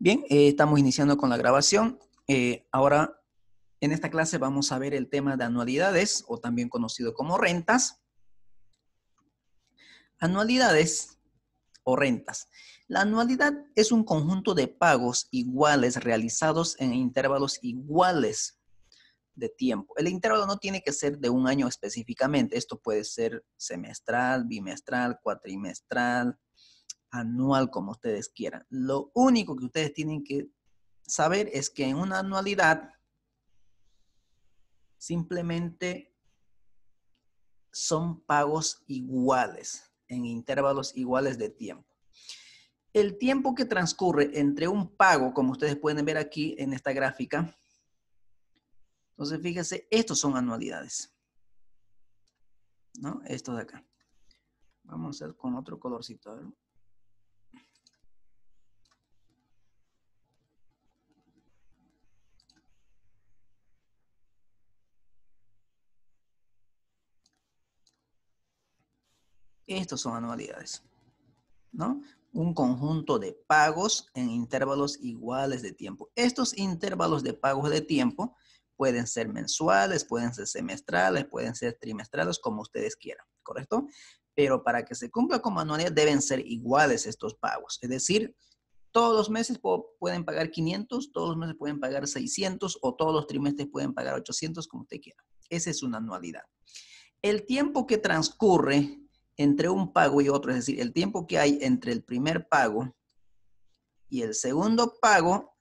Bien, estamos iniciando con la grabación. Ahora, en esta clase vamos a ver el tema de anualidades, o también conocido como rentas. Anualidades o rentas. La anualidad es un conjunto de pagos iguales realizados en intervalos iguales de tiempo. El intervalo no tiene que ser de un año específicamente. Esto puede ser semestral, bimestral, cuatrimestral, anual, como ustedes quieran. Lo único que ustedes tienen que saber es que en una anualidad simplemente son pagos iguales, en intervalos iguales de tiempo. El tiempo que transcurre entre un pago, como ustedes pueden ver aquí en esta gráfica, entonces fíjense, estos son anualidades, ¿no? Estos de acá. Vamos a hacer con otro colorcito, a ver. Estos son anualidades, ¿no? Un conjunto de pagos en intervalos iguales de tiempo. Estos intervalos de pagos de tiempo pueden ser mensuales, pueden ser semestrales, pueden ser trimestrales, como ustedes quieran, ¿correcto? Pero para que se cumpla como anualidad deben ser iguales estos pagos. Es decir, todos los meses pueden pagar 500, todos los meses pueden pagar 600 o todos los trimestres pueden pagar 800, como usted quiera. Esa es una anualidad. El tiempo que transcurre entre un pago y otro, es decir, el tiempo que hay entre el primer pago y el segundo pago,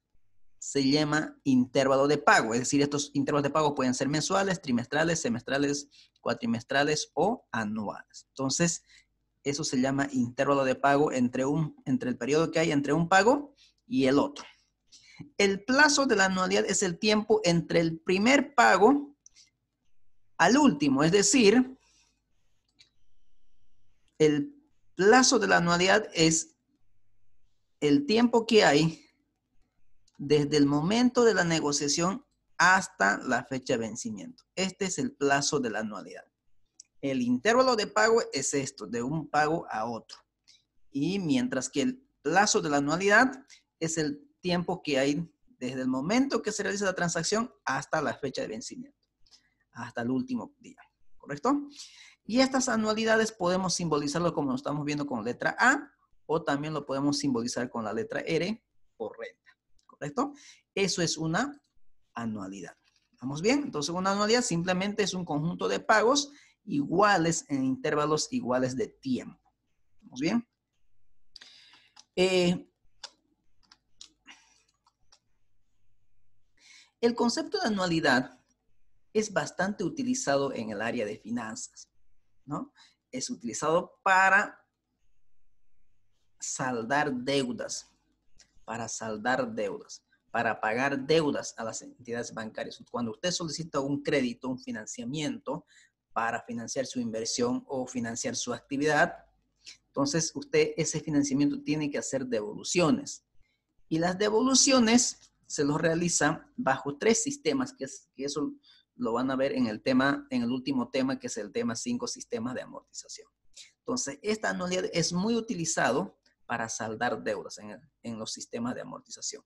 se llama intervalo de pago. Es decir, estos intervalos de pago pueden ser mensuales, trimestrales, semestrales, cuatrimestrales o anuales. Entonces, eso se llama intervalo de pago entre el periodo que hay entre un pago y el otro. El plazo de la anualidad es el tiempo entre el primer pago al último, es decir, el plazo de la anualidad es el tiempo que hay desde el momento de la negociación hasta la fecha de vencimiento. Este es el plazo de la anualidad. El intervalo de pago es esto, de un pago a otro. Y mientras que el plazo de la anualidad es el tiempo que hay desde el momento que se realiza la transacción hasta la fecha de vencimiento, hasta el último día, ¿correcto? Y estas anualidades podemos simbolizarlo como lo estamos viendo con letra A, o también lo podemos simbolizar con la letra R por renta, ¿correcto? Eso es una anualidad. ¿Vamos bien? Entonces una anualidad simplemente es un conjunto de pagos iguales en intervalos iguales de tiempo. ¿Vamos bien? El concepto de anualidad es bastante utilizado en el área de finanzas, ¿no? Es utilizado para saldar deudas, para pagar deudas a las entidades bancarias. Cuando usted solicita un crédito, un financiamiento para financiar su inversión o financiar su actividad, entonces usted ese financiamiento tiene que hacer devoluciones. Y las devoluciones se los realiza bajo 3 sistemas, que eso lo van a ver en el último tema, que es el tema 5 sistemas de amortización. Entonces, esta anualidad es muy utilizado para saldar deudas en los sistemas de amortización.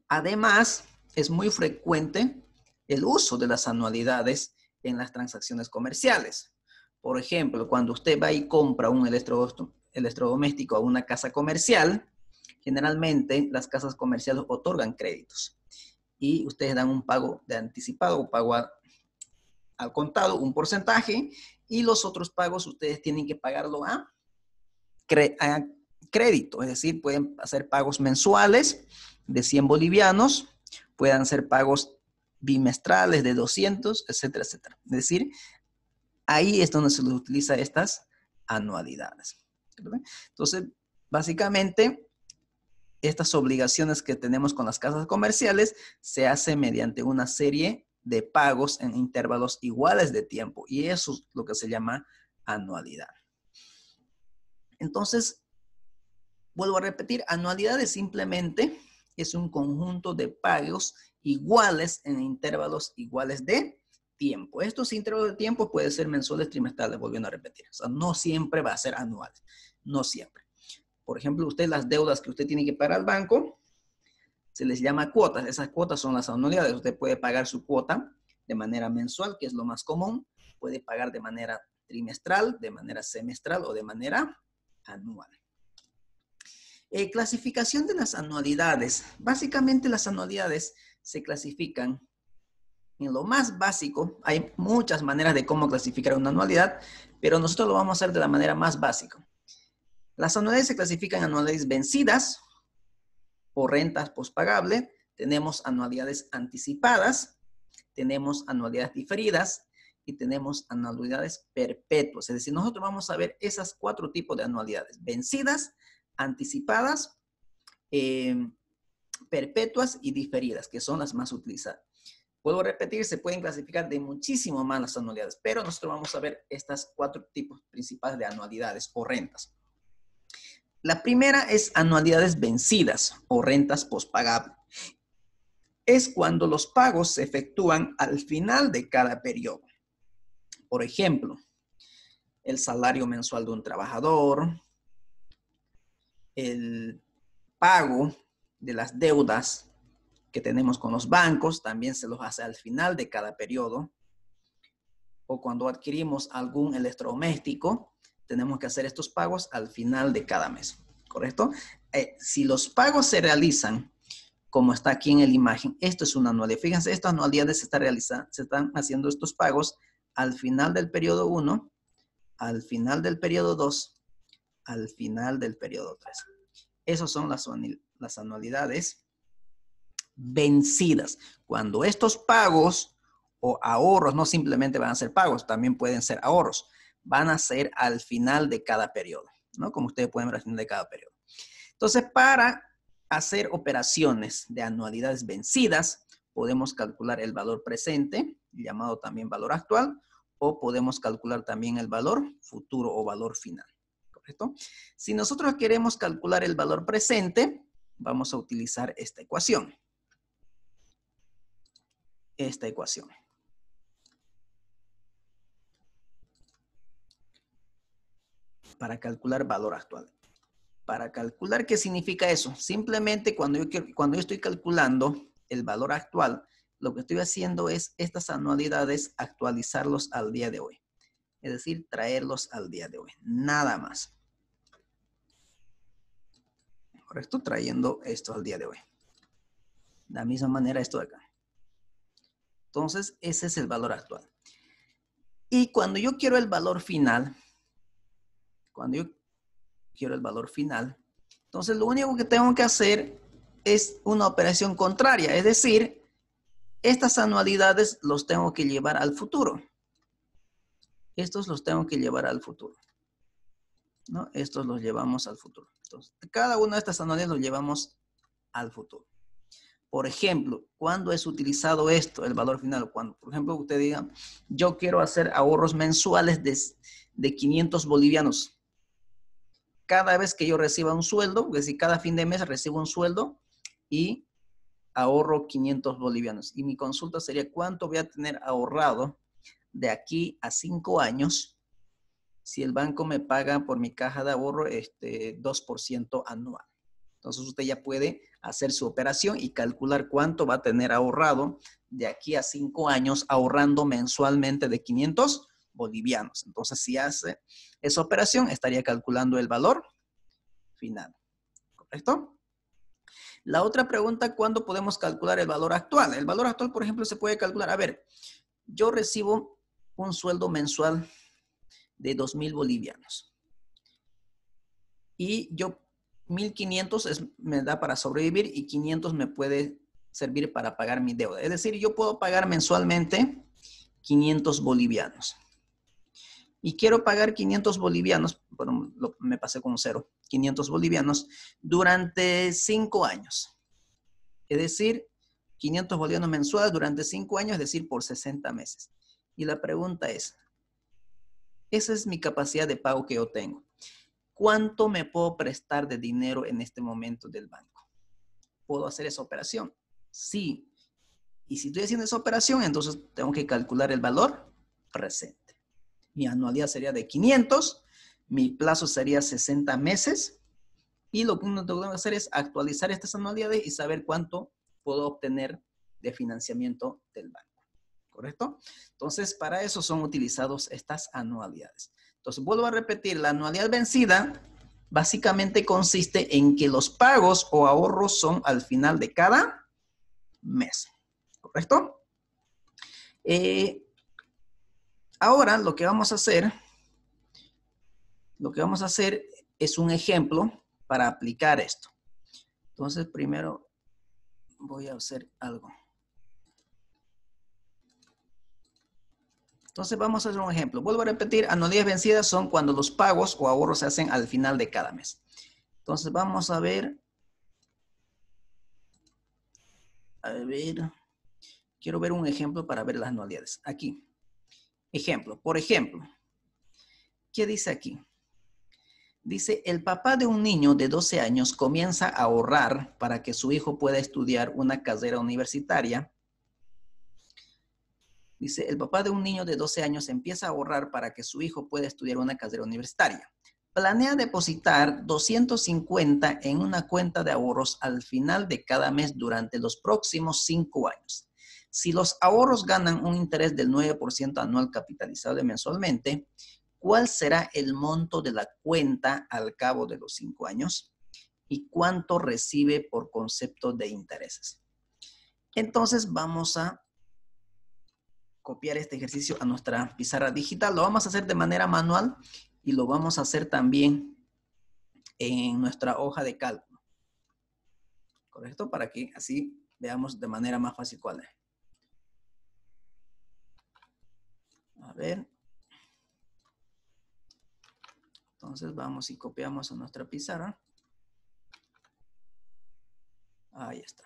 Además, es muy frecuente el uso de las anualidades en las transacciones comerciales. Por ejemplo, cuando usted va y compra un electrodoméstico a una casa comercial, generalmente las casas comerciales otorgan créditos y ustedes dan un pago de anticipado o pago al contado, un porcentaje, y los otros pagos ustedes tienen que pagarlo a crédito, es decir, pueden hacer pagos mensuales de 100 bolivianos, pueden hacer pagos bimestrales de 200, etcétera, etcétera. Es decir, ahí es donde se les utiliza estas anualidades. Entonces, básicamente, estas obligaciones que tenemos con las casas comerciales se hacen mediante una serie de pagos en intervalos iguales de tiempo, y eso es lo que se llama anualidad. Entonces, vuelvo a repetir, anualidades simplemente es un conjunto de pagos iguales en intervalos iguales de tiempo. Estos intervalos de tiempo pueden ser mensuales, trimestrales, volviendo a repetir. O sea, no siempre va a ser anual, no siempre. Por ejemplo, usted las deudas que usted tiene que pagar al banco, se les llama cuotas. Esas cuotas son las anualidades. Usted puede pagar su cuota de manera mensual, que es lo más común. Puede pagar de manera trimestral, de manera semestral o de manera anual. Clasificación de las anualidades. Básicamente las anualidades se clasifican en lo más básico. Hay muchas maneras de cómo clasificar una anualidad, pero nosotros lo vamos a hacer de la manera más básica. Las anualidades se clasifican en anualidades vencidas o rentas postpagables. Tenemos anualidades anticipadas, tenemos anualidades diferidas y tenemos anualidades perpetuas. Es decir, nosotros vamos a ver esas 4 tipos de anualidades: vencidas, anticipadas, perpetuas y diferidas, que son las más utilizadas. Vuelvo a repetir, se pueden clasificar de muchísimo más las anualidades, pero nosotros vamos a ver estas 4 tipos principales de anualidades o rentas. La primera es anualidades vencidas o rentas postpagables. Es cuando los pagos se efectúan al final de cada periodo. Por ejemplo, el salario mensual de un trabajador, el pago de las deudas que tenemos con los bancos, también se los hace al final de cada periodo. O cuando adquirimos algún electrodoméstico, tenemos que hacer estos pagos al final de cada mes, ¿correcto? Si los pagos se realizan, como está aquí en la imagen, esto es una anualidad. Fíjense, estas anualidades se están haciendo estos pagos al final del periodo 1, al final del periodo 2, al final del periodo 3. Esas son las anualidades vencidas. Cuando estos pagos o ahorros no simplemente van a ser pagos, también pueden ser ahorros, van a ser al final de cada periodo, ¿no? Como ustedes pueden ver al final de cada periodo. Entonces, para hacer operaciones de anualidades vencidas, podemos calcular el valor presente, llamado también valor actual, o podemos calcular también el valor futuro o valor final, ¿correcto? Si nosotros queremos calcular el valor presente, vamos a utilizar esta ecuación. Esta ecuación. Para calcular valor actual. Para calcular, ¿qué significa eso? Simplemente cuando yo estoy calculando el valor actual, lo que estoy haciendo es estas anualidades actualizarlos al día de hoy. Es decir, traerlos al día de hoy. Nada más. ¿Correcto? Trayendo esto al día de hoy. De la misma manera esto de acá. Entonces, ese es el valor actual. Y cuando yo quiero el valor final, entonces lo único que tengo que hacer es una operación contraria. Es decir, estas anualidades los tengo que llevar al futuro. Estos los tengo que llevar al futuro, ¿no? Estos los llevamos al futuro. Entonces, cada una de estas anualidades los llevamos al futuro. Por ejemplo, ¿cuándo es utilizado esto, el valor final? Cuando, por ejemplo, usted diga, yo quiero hacer ahorros mensuales de 500 bolivianos. Cada vez que yo reciba un sueldo, es decir, cada fin de mes recibo un sueldo y ahorro 500 bolivianos. Y mi consulta sería, ¿cuánto voy a tener ahorrado de aquí a 5 años si el banco me paga por mi caja de ahorro 2% anual? Entonces usted ya puede hacer su operación y calcular cuánto va a tener ahorrado de aquí a 5 años ahorrando mensualmente de 500 bolivianos. Entonces si hace esa operación estaría calculando el valor final. ¿Correcto? La otra pregunta, ¿cuándo podemos calcular el valor actual? El valor actual, por ejemplo, se puede calcular. A ver, yo recibo un sueldo mensual de 2,000 bolivianos. Y yo 1,500 me da para sobrevivir y 500 me puede servir para pagar mi deuda. Es decir, yo puedo pagar mensualmente 500 bolivianos. Y quiero pagar 500 bolivianos, bueno, me pasé con un 0, 500 bolivianos durante 5 años. Es decir, 500 bolivianos mensuales durante 5 años, es decir, por 60 meses. Y la pregunta es, esa es mi capacidad de pago que yo tengo. ¿Cuánto me puedo prestar de dinero en este momento del banco? ¿Puedo hacer esa operación? Sí. Y si estoy haciendo esa operación, entonces tengo que calcular el valor presente. Mi anualidad sería de 500, mi plazo sería 60 meses Y lo que uno tiene que hacer es actualizar estas anualidades y saber cuánto puedo obtener de financiamiento del banco. ¿Correcto? Entonces, para eso son utilizados estas anualidades. Entonces, vuelvo a repetir, la anualidad vencida básicamente consiste en que los pagos o ahorros son al final de cada mes. ¿Correcto? Ahora lo que vamos a hacer es un ejemplo para aplicar esto. Entonces, primero voy a hacer algo. Entonces, vamos a hacer un ejemplo. Vuelvo a repetir, anualidades vencidas son cuando los pagos o ahorros se hacen al final de cada mes. Entonces, vamos a ver. Quiero ver un ejemplo para ver las anualidades. Aquí. Ejemplo. Por ejemplo, ¿qué dice aquí? Dice, el papá de un niño de 12 años comienza a ahorrar para que su hijo pueda estudiar una carrera universitaria. Dice, el papá de un niño de 12 años empieza a ahorrar para que su hijo pueda estudiar una carrera universitaria. Planea depositar 250 en una cuenta de ahorros al final de cada mes durante los próximos 5 años. Si los ahorros ganan un interés del 9% anual capitalizable mensualmente, ¿cuál será el monto de la cuenta al cabo de los 5 años? ¿Y cuánto recibe por concepto de intereses? Entonces vamos a copiar este ejercicio a nuestra pizarra digital. Lo vamos a hacer de manera manual y lo vamos a hacer también en nuestra hoja de cálculo. ¿Correcto? Para que así veamos de manera más fácil cuál es. A ver. Entonces vamos y copiamos a nuestra pizarra. Ahí está.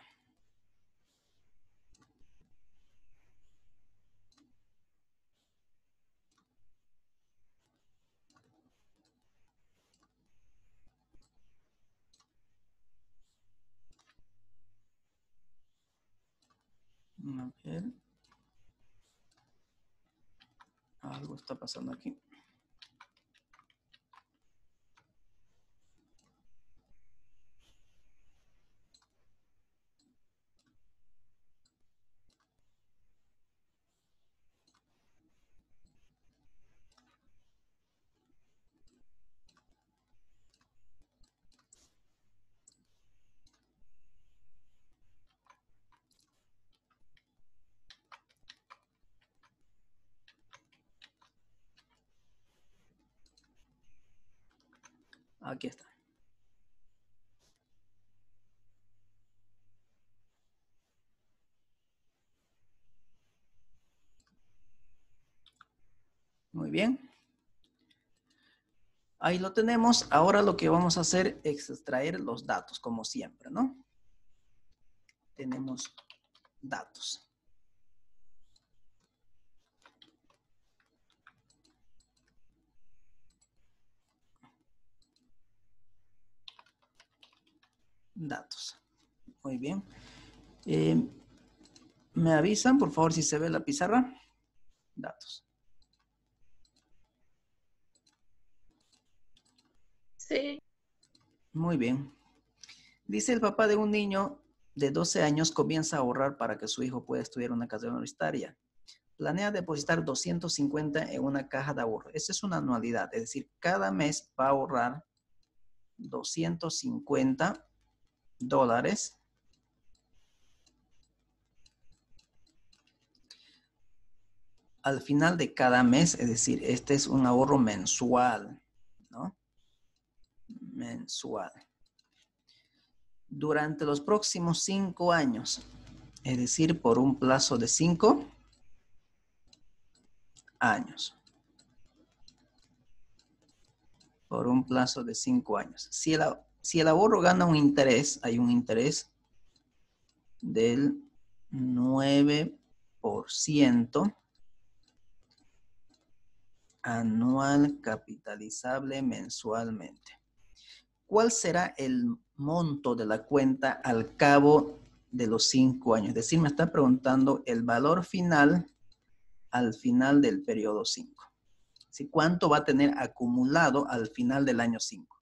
A ver. Algo está pasando aquí. Aquí está. Muy bien. Ahí lo tenemos. Ahora lo que vamos a hacer es extraer los datos, como siempre, ¿no? Tenemos datos. Datos. Muy bien. ¿Me avisan, por favor, si se ve la pizarra? Datos. Sí. Muy bien. Dice el papá de un niño de 12 años comienza a ahorrar para que su hijo pueda estudiar una carrera universitaria. Planea depositar 250 en una caja de ahorro. Esa es una anualidad, es decir, cada mes va a ahorrar $250 al final de cada mes, es decir, este es un ahorro mensual, ¿no? Mensual. Durante los próximos 5 años, es decir, por un plazo de 5 años. Por un plazo de 5 años. Si el ahorro gana un interés, hay un interés del 9% anual capitalizable mensualmente. ¿Cuál será el monto de la cuenta al cabo de los 5 años? Es decir, me está preguntando el valor final al final del periodo 5. ¿Sí? ¿Cuánto va a tener acumulado al final del año 5?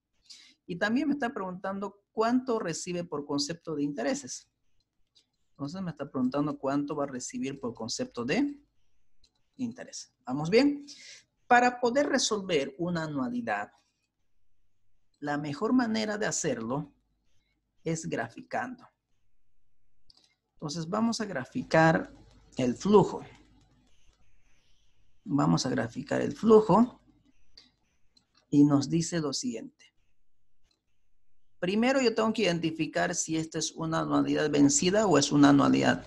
Y también me está preguntando cuánto recibe por concepto de intereses. Entonces me está preguntando cuánto va a recibir por concepto de interés. ¿Vamos bien? Para poder resolver una anualidad, la mejor manera de hacerlo es graficando. Entonces vamos a graficar el flujo. Vamos a graficar el flujo y nos dice lo siguiente. Primero yo tengo que identificar si esta es una anualidad vencida o es una anualidad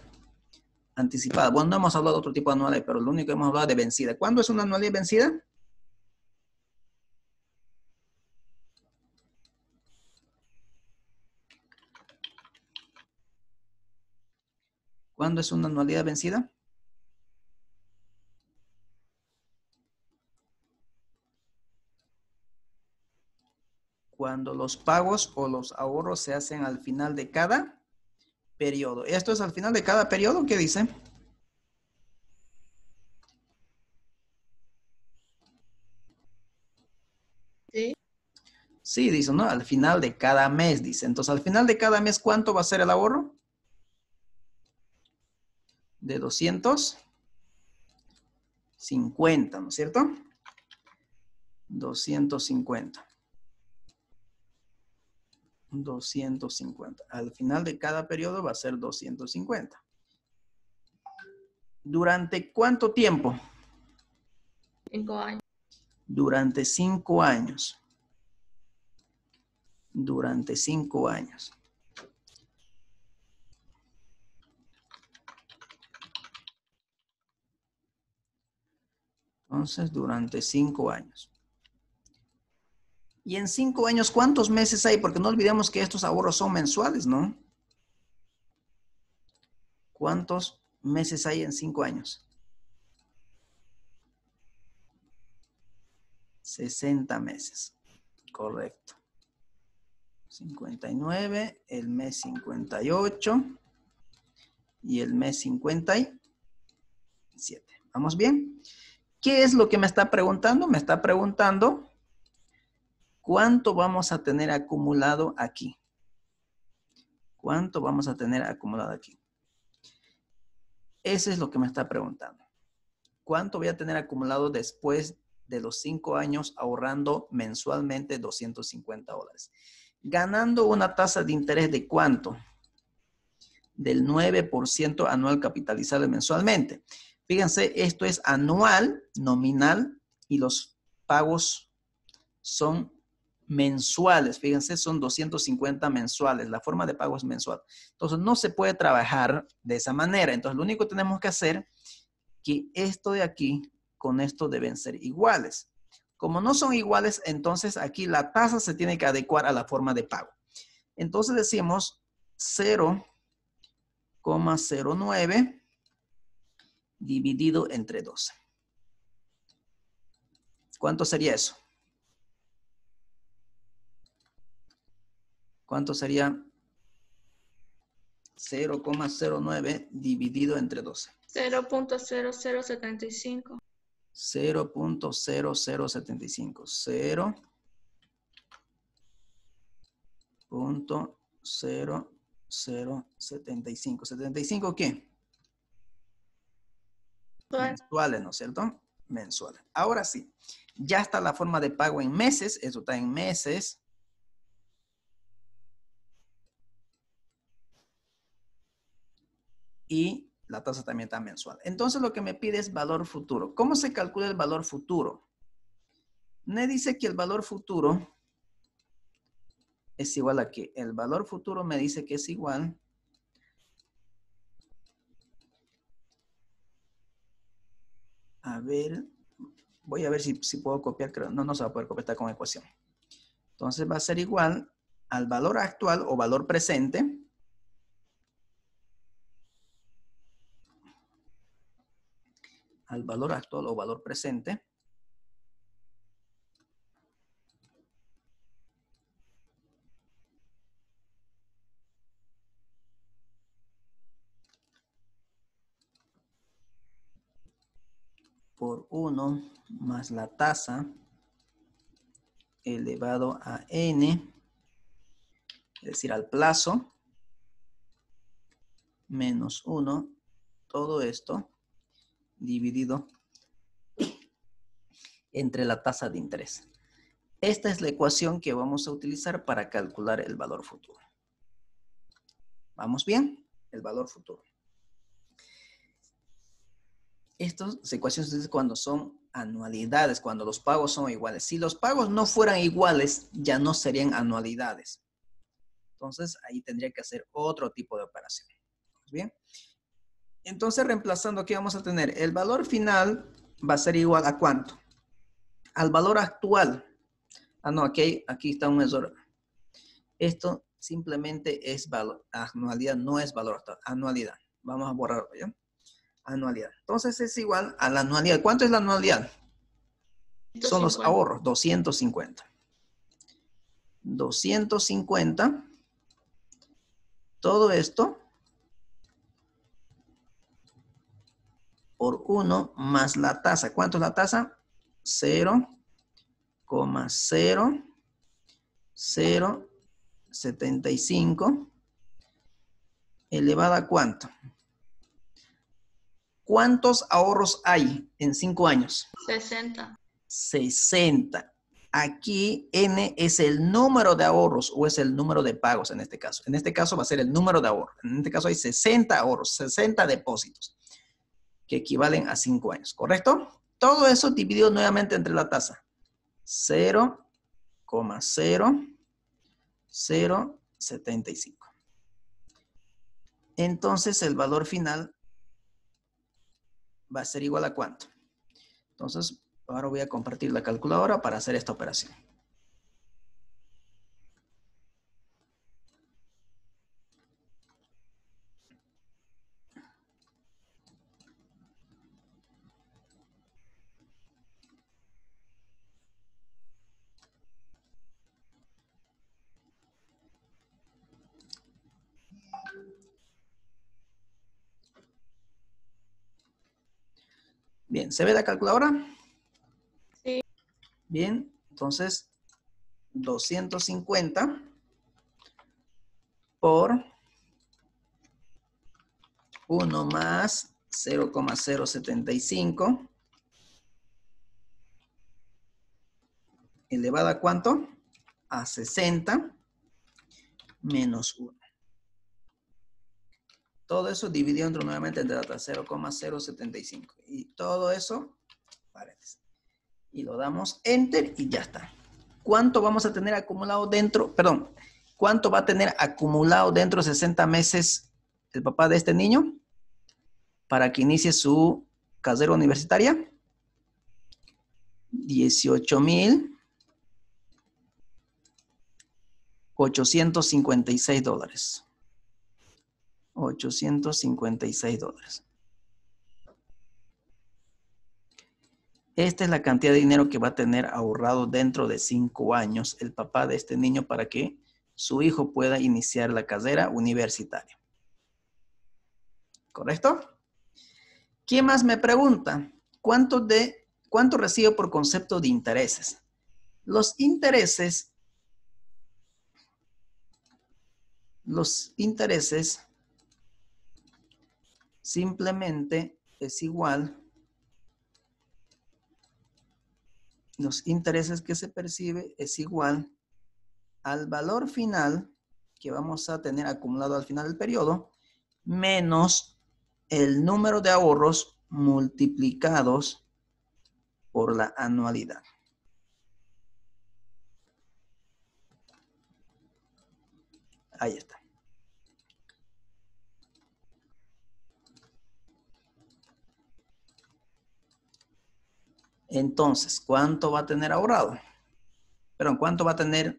anticipada. Bueno, no hemos hablado de otro tipo de anualidad, pero lo único que hemos hablado es de vencida. ¿Cuándo es una anualidad vencida? ¿Cuándo es una anualidad vencida? Cuando los pagos o los ahorros se hacen al final de cada periodo. ¿Esto es al final de cada periodo? ¿Qué dice? Sí. Sí, dice, ¿no? Al final de cada mes, dice. Entonces, al final de cada mes, ¿cuánto va a ser el ahorro? De 250, ¿no es cierto? 250. 250. Al final de cada periodo va a ser 250. ¿Durante cuánto tiempo? 5 años. Durante 5 años. Durante 5 años. Entonces, durante 5 años. Y en 5 años, ¿cuántos meses hay? Porque no olvidemos que estos ahorros son mensuales, ¿no? ¿Cuántos meses hay en 5 años? 60 meses. Correcto. 59, el mes 58 y el mes 57. ¿Vamos bien? ¿Qué es lo que me está preguntando? Me está preguntando cuánto vamos a tener acumulado aquí. ¿Cuánto vamos a tener acumulado aquí? Eso es lo que me está preguntando. ¿Cuánto voy a tener acumulado después de los 5 años ahorrando mensualmente $250? Ganando una tasa de interés de ¿cuánto? Del 9% anual capitalizable mensualmente. Fíjense, esto es anual, nominal, y los pagos son mensuales. Fíjense, son 250 mensuales. La forma de pago es mensual. Entonces, no se puede trabajar de esa manera. Entonces, lo único que tenemos que hacer es que esto de aquí con esto deben ser iguales. Como no son iguales, entonces aquí la tasa se tiene que adecuar a la forma de pago. Entonces decimos 0,09 dividido entre 12. ¿Cuánto sería eso? ¿Cuánto sería 0,09 dividido entre 12? 0.0075. 0.0075. 0.0075. ¿75 qué? Mensuales, ¿no es cierto? Mensuales. Ahora sí, ya está la forma de pago en meses. Eso está en meses. Y la tasa también está mensual. Entonces lo que me pide es valor futuro. ¿Cómo se calcula el valor futuro? Me dice que el valor futuro es igual a que el valor futuro me dice que es igual a ver, voy a ver si puedo copiar, creo, no se va a poder copiar con ecuación. Entonces va a ser igual al valor actual o valor presente al valor actual o valor presente por 1 más la tasa elevado a n es decir, al plazo, menos 1, todo esto dividido entre la tasa de interés. Esta es la ecuación que vamos a utilizar para calcular el valor futuro. ¿Vamos bien? El valor futuro. Estas ecuaciones se dicen cuando son anualidades, cuando los pagos son iguales. Si los pagos no fueran iguales, ya no serían anualidades. Entonces, ahí tendría que hacer otro tipo de operación. ¿Bien? Entonces, reemplazando, ¿qué vamos a tener? El valor final va a ser igual a ¿cuánto? Al valor actual. Ah, no, aquí está un error. Esto simplemente es valor, anualidad, no es valor actual, anualidad. Vamos a borrarlo, ¿ya? Anualidad. Entonces es igual a la anualidad. ¿Cuánto es la anualidad? Son los 150. ahorros, 250. 250. Todo esto por 1 más la tasa. ¿Cuánto es la tasa? 0,0075 elevada a ¿cuánto? ¿Cuántos ahorros hay en 5 años? 60. 60. Aquí N es el número de ahorros o es el número de pagos en este caso. En este caso va a ser el número de ahorros. En este caso hay 60 ahorros, 60 depósitos que equivalen a 5 años, ¿correcto? Todo eso dividido nuevamente entre la tasa. 0,0075. Entonces el valor final va a ser igual a ¿cuánto? Entonces, ahora voy a compartir la calculadora para hacer esta operación. Bien, ¿se ve la calculadora? Sí. Bien, entonces 250 por 1 más 0,075 elevado a ¿cuánto? A 60 menos 1. Todo eso dividido nuevamente entre la tasa 0,075. Y todo eso, paréntesis. Y lo damos Enter y ya está. ¿Cuánto vamos a tener acumulado dentro? Perdón, ¿cuánto va a tener acumulado dentro de 60 meses el papá de este niño para que inicie su carrera universitaria? 18,856 dólares. 856 dólares. Esta es la cantidad de dinero que va a tener ahorrado dentro de 5 años el papá de este niño para que su hijo pueda iniciar la carrera universitaria. ¿Correcto? ¿Quién más me pregunta? ¿Cuánto recibo por concepto de intereses? Los intereses simplemente es igual. Los intereses que se percibe es igual al valor final que vamos a tener acumulado al final del periodo menos el número de ahorros multiplicados por la anualidad. Ahí está. Entonces, ¿cuánto va a tener ahorrado? Perdón, ¿cuánto va a tener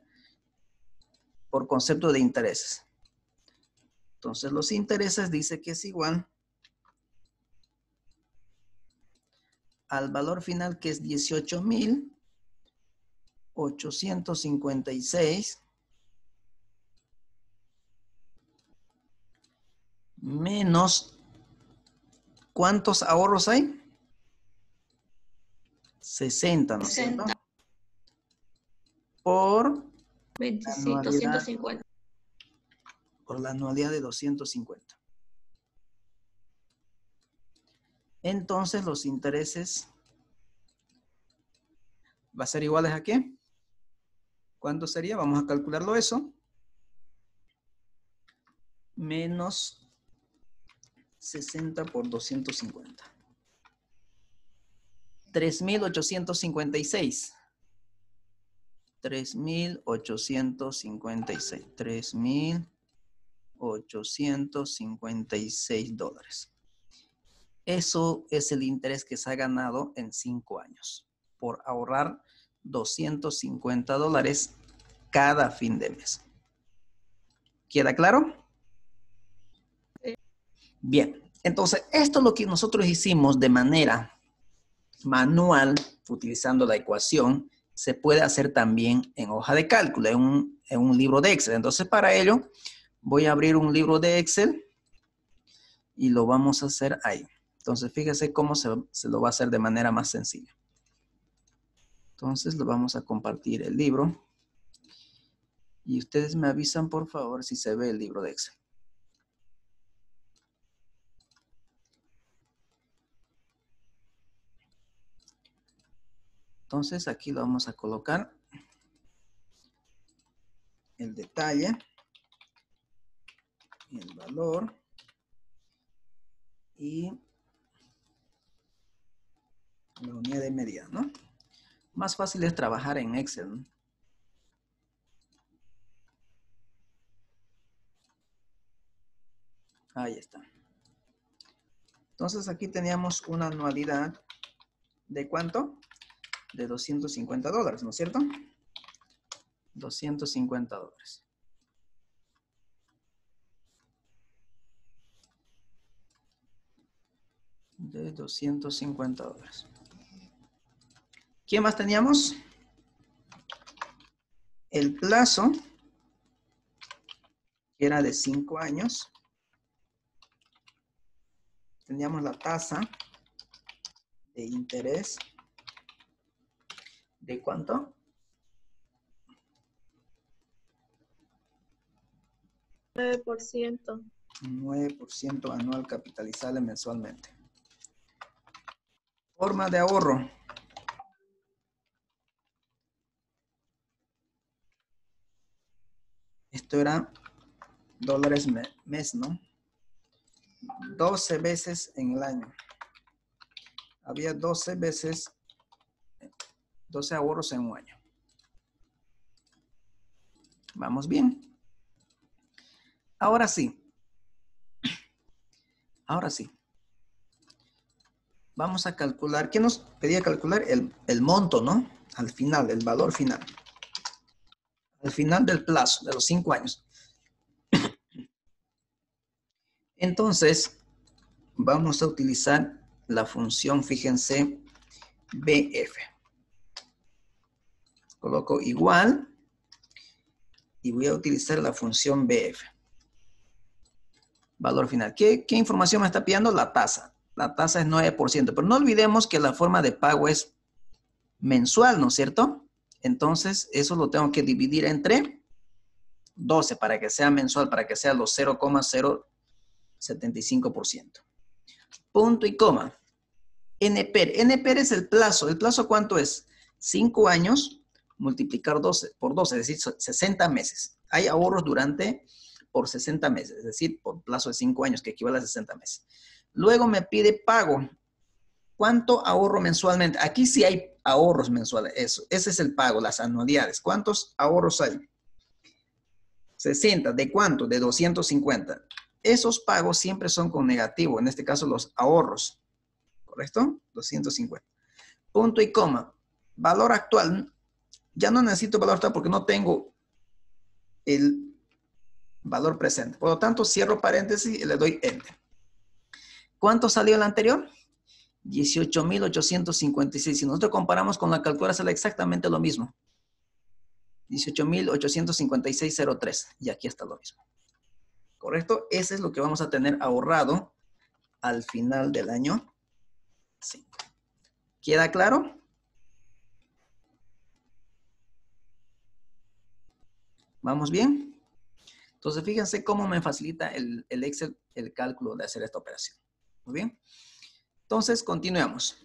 por concepto de intereses? Entonces, los intereses dice que es igual al valor final que es 18,856 menos ¿cuántos ahorros hay? 60, ¿no es cierto? 60. Por 26, anualidad 250. por la anualidad de 250. Entonces los intereses va a ser iguales a ¿qué? ¿Cuánto sería? Vamos a calcularlo eso. Menos 60 por 250. 3.856. 3.856. 3.856 dólares. Eso es el interés que se ha ganado en 5 años por ahorrar 250 dólares cada fin de mes. ¿Queda claro? Sí. Bien, entonces esto es lo que nosotros hicimos de manera manual, utilizando la ecuación. Se puede hacer también en hoja de cálculo, en un libro de Excel. Entonces para ello voy a abrir un libro de Excel y lo vamos a hacer ahí. Entonces fíjese cómo se lo va a hacer de manera más sencilla. Entonces lo vamos a compartir el libro. Y ustedes me avisan por favor si se ve el libro de Excel. Entonces aquí lo vamos a colocar. El detalle. El valor. Y la unidad de medida, ¿no? Más fácil es trabajar en Excel, ¿no? Ahí está. Entonces aquí teníamos una anualidad de ¿cuánto? De 250 dólares, ¿no es cierto? 250 dólares. De 250 dólares. ¿Quién más teníamos? El plazo, que era de 5 años. Teníamos la tasa de interés. ¿De cuánto? 9%. 9% anual capitalizable mensualmente. Forma de ahorro. Esto era dólares mes, ¿no? 12 veces en el año. Había 12 veces, 12 ahorros en un año. ¿Vamos bien? Ahora sí. Ahora sí. Vamos a calcular. ¿Qué nos pedía calcular? El monto, ¿no? Al final, el valor final. Al final del plazo, de los 5 años. Entonces, vamos a utilizar la función, fíjense, BF. Coloco igual y voy a utilizar la función BF. Valor final. ¿Qué información me está pidiendo? La tasa. La tasa es 9%, pero no olvidemos que la forma de pago es mensual, ¿no es cierto? Entonces, eso lo tengo que dividir entre 12 para que sea mensual, para que sea los 0,075%. Punto y coma. NPER. NPER es el plazo. ¿El plazo cuánto es? 5 años multiplicar 12 por 12, es decir, 60 meses. Hay ahorros por 60 meses, es decir, por plazo de 5 años, que equivale a 60 meses. Luego me pide pago. ¿Cuánto ahorro mensualmente? Aquí sí hay ahorros mensuales. Eso, ese es el pago, las anualidades. ¿Cuántos ahorros hay? 60. ¿De cuánto? De 250. Esos pagos siempre son con negativo. En este caso, los ahorros. ¿Correcto? 250. Punto y coma. Valor actual. Ya no necesito valor actual porque no tengo el valor presente. Por lo tanto, cierro paréntesis y le doy Enter. ¿Cuánto salió el anterior? 18.856. Si nosotros comparamos con la calculadora, sale exactamente lo mismo. 18.856.03. Y aquí está lo mismo. ¿Correcto? Ese es lo que vamos a tener ahorrado al final del año 5. ¿Queda claro? ¿Vamos bien? Entonces, fíjense cómo me facilita el Excel el cálculo de hacer esta operación. Muy bien. Entonces, continuemos.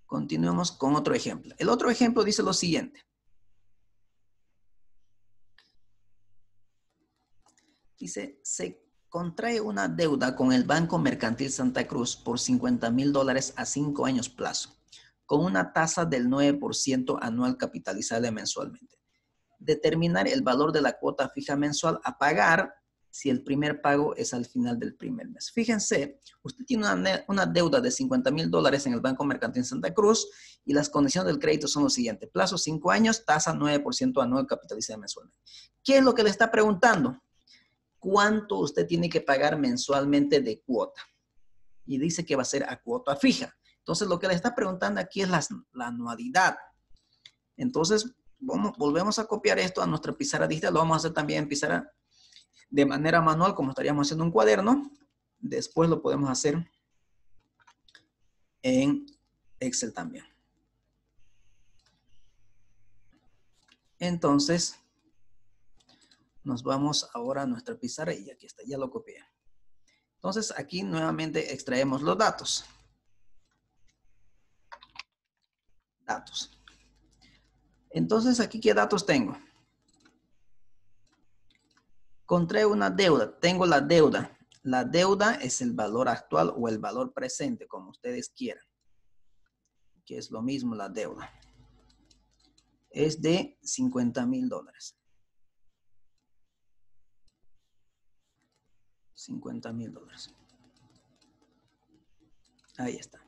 Continuemos con otro ejemplo. El otro ejemplo dice lo siguiente. Dice, se contrae una deuda con el Banco Mercantil Santa Cruz por $50,000 a 5 años plazo, con una tasa del 9% anual capitalizable mensualmente. Determinar el valor de la cuota fija mensual a pagar si el primer pago es al final del primer mes. Fíjense, usted tiene una deuda de $50,000 en el Banco Mercantil Santa Cruz y las condiciones del crédito son lo siguiente. Plazo 5 años, tasa 9% anual capitalizada mensualmente. ¿Qué es lo que le está preguntando? ¿Cuánto usted tiene que pagar mensualmente de cuota? Y dice que va a ser a cuota fija. Entonces, lo que le está preguntando aquí es la anualidad. Entonces, volvemos a copiar esto a nuestra pizarra digital. Lo vamos a hacer también en pizarra de manera manual, como estaríamos haciendo un cuaderno. Después lo podemos hacer en Excel también. Entonces, nos vamos ahora a nuestra pizarra y aquí está, ya lo copié. Entonces, aquí nuevamente extraemos los datos. Datos. Entonces, aquí, ¿qué datos tengo? Contrae una deuda. Tengo la deuda. La deuda es el valor actual o el valor presente, como ustedes quieran. Que es lo mismo la deuda. Es de $50,000. $50,000. Ahí está.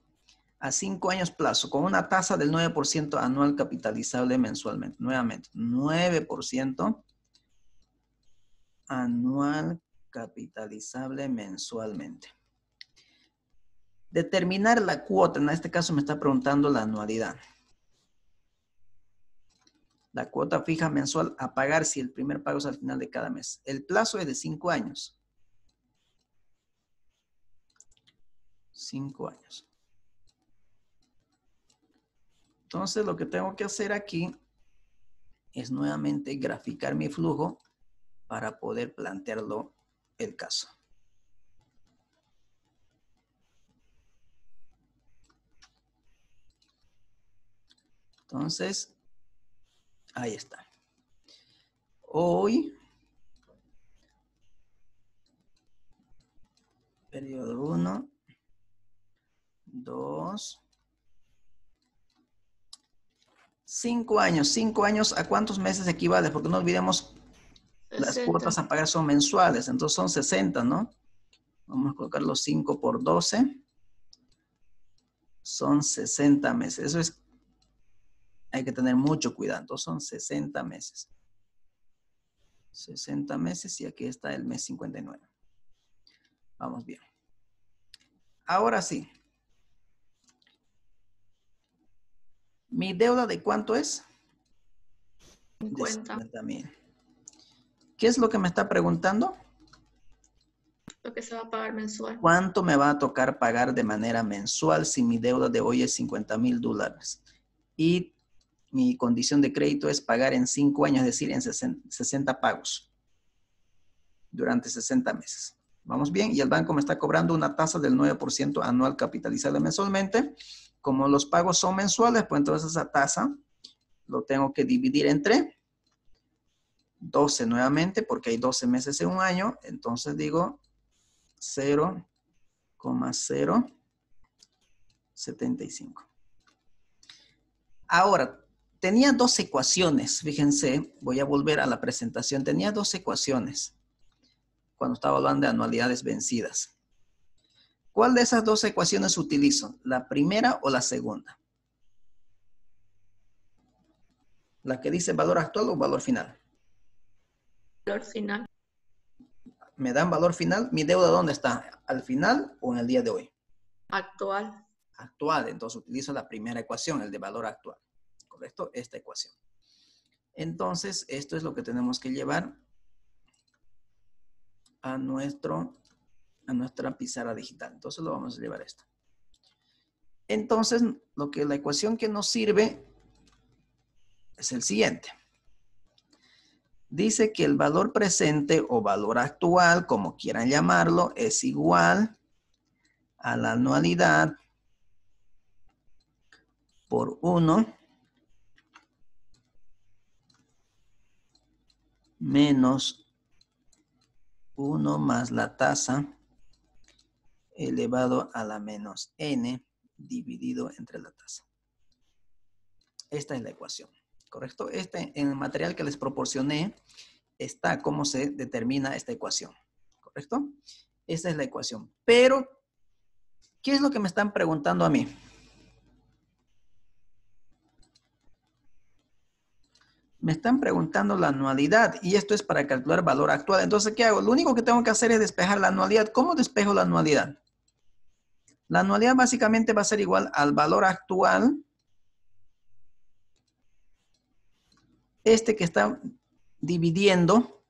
A 5 años plazo, con una tasa del 9% anual capitalizable mensualmente. Nuevamente, 9% anual capitalizable mensualmente. Determinar la cuota, en este caso me está preguntando la anualidad. La cuota fija mensual a pagar si el primer pago es al final de cada mes. El plazo es de 5 años. 5 años. Entonces, lo que tengo que hacer aquí es nuevamente graficar mi flujo para poder plantearlo el caso. Entonces, ahí está. Hoy, periodo 1, 2, 5 años. 5 años, ¿a cuántos meses equivale? Porque no olvidemos, 60. las cuotas a pagar son mensuales, entonces son 60, ¿no? Vamos a colocar los 5 por 12. Son 60 meses. Eso es, hay que tener mucho cuidado. Entonces son 60 meses. 60 meses y aquí está el mes 59. Vamos bien. Ahora sí. ¿Mi deuda de cuánto es? 50. De 50,000. ¿Qué es lo que me está preguntando? Lo que se va a pagar mensual. ¿Cuánto me va a tocar pagar de manera mensual si mi deuda de hoy es $50,000? Y mi condición de crédito es pagar en 5 años, es decir, en 60 pagos durante 60 meses. ¿Vamos bien? Y el banco me está cobrando una tasa del 9% anual capitalizable mensualmente. Como los pagos son mensuales, pues entonces esa tasa lo tengo que dividir entre 12 nuevamente, porque hay 12 meses en un año. Entonces digo 0,075. Ahora, tenía dos ecuaciones. Fíjense, voy a volver a la presentación. Tenía dos ecuaciones cuando estaba hablando de anualidades vencidas. ¿Cuál de esas dos ecuaciones utilizo? ¿La primera o la segunda? ¿La que dice valor actual o valor final? Valor final. ¿Me dan valor final? ¿Mi deuda dónde está? ¿Al final o en el día de hoy? Actual. Actual. Entonces utilizo la primera ecuación, el de valor actual. ¿Correcto? Esta ecuación. Entonces, esto es lo que tenemos que llevar a nuestra pizarra digital. Entonces lo vamos a llevar a esto. Entonces, la ecuación que nos sirve es el siguiente. Dice que el valor presente o valor actual, como quieran llamarlo, es igual a la anualidad por 1 menos 1 más la tasa elevado a la menos n dividido entre la tasa. Esta es la ecuación, ¿correcto? En el material que les proporcioné está cómo se determina esta ecuación, ¿correcto? Esta es la ecuación. Pero, ¿qué es lo que me están preguntando a mí? Me están preguntando la anualidad y esto es para calcular valor actual. Entonces, ¿qué hago? Lo único que tengo que hacer es despejar la anualidad. ¿Cómo despejo la anualidad? La anualidad básicamente va a ser igual al valor actual. Este que está dividiendo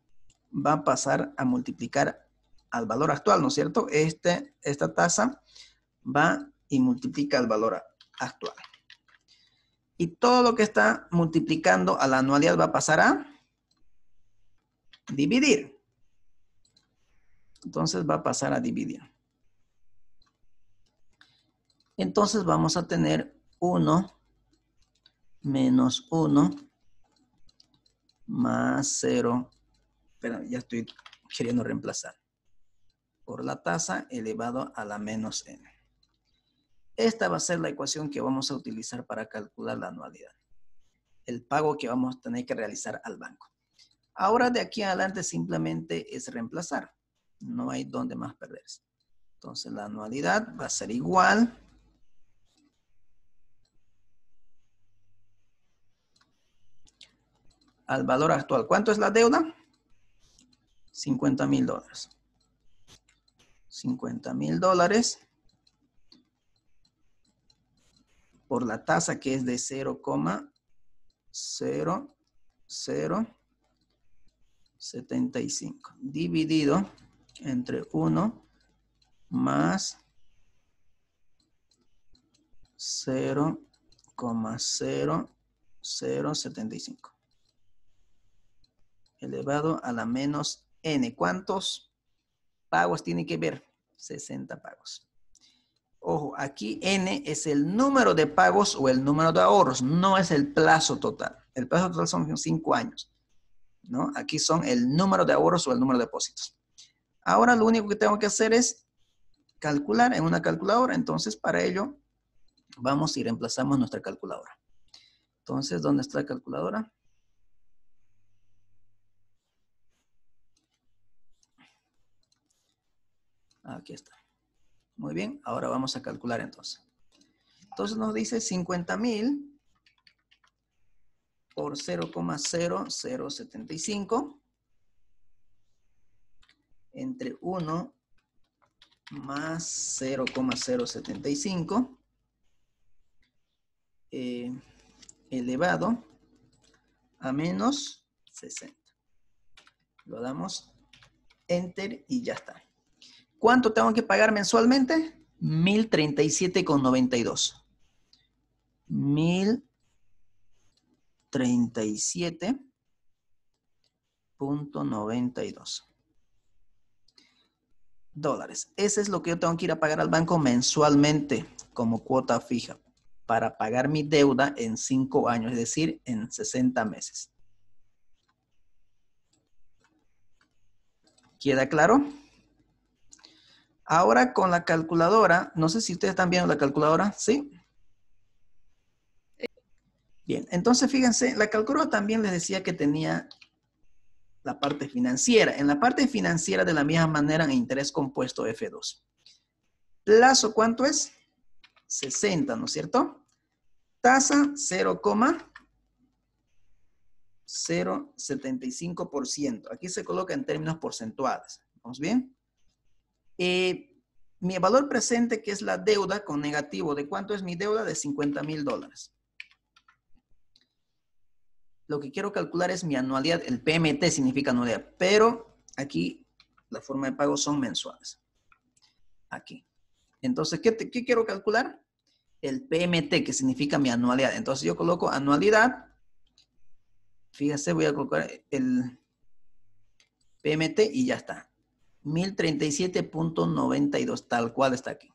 va a pasar a multiplicar al valor actual, ¿no es cierto? Esta tasa va y multiplica el valor actual. Y todo lo que está multiplicando a la anualidad va a pasar a dividir. Entonces va a pasar a dividir. Entonces vamos a tener 1 menos 1 más 0. Espera, ya estoy queriendo reemplazar. Por la tasa elevado a la menos n. Esta va a ser la ecuación que vamos a utilizar para calcular la anualidad. El pago que vamos a tener que realizar al banco. Ahora de aquí adelante simplemente es reemplazar. No hay donde más perderse. Entonces la anualidad va a ser igual al valor actual. ¿Cuánto es la deuda? $50,000. $50,000 por la tasa que es de 0,0075 dividido entre 1 más 0,0075 elevado a la menos n. ¿Cuántos pagos tiene que ver? 60 pagos. Ojo, aquí n es el número de pagos o el número de ahorros, no es el plazo total. El plazo total son 5 años, ¿no? Aquí son el número de ahorros o el número de depósitos. Ahora lo único que tengo que hacer es calcular en una calculadora. Entonces, para ello, vamos y reemplazamos nuestra calculadora. Entonces, ¿dónde está la calculadora? Aquí está. Muy bien, ahora vamos a calcular entonces. Entonces nos dice 50,000 por 0,0075 entre 1 más 0,075 elevado a menos 60. Lo damos Enter y ya está. ¿Cuánto tengo que pagar mensualmente? 1,037,92. 1,037,92 dólares. Ese es lo que yo tengo que ir a pagar al banco mensualmente como cuota fija para pagar mi deuda en 5 años, es decir, en 60 meses. ¿Queda claro? Ahora con la calculadora, no sé si ustedes están viendo la calculadora, ¿sí? Bien, entonces fíjense, la calculadora también les decía que tenía la parte financiera. En la parte financiera de la misma manera en interés compuesto F2. Plazo, ¿cuánto es? 60, ¿no es cierto? Tasa 0,075%. Aquí se coloca en términos porcentuales. ¿Vamos bien? Mi valor presente, que es la deuda con negativo. ¿De cuánto es mi deuda? De $50,000. Lo que quiero calcular es mi anualidad. El PMT significa anualidad, pero aquí la forma de pago son mensuales. Aquí. Entonces, ¿qué quiero calcular? El PMT, que significa mi anualidad. Entonces yo coloco anualidad Fíjese, voy a colocar el PMT y ya está. 1037.92, tal cual está aquí.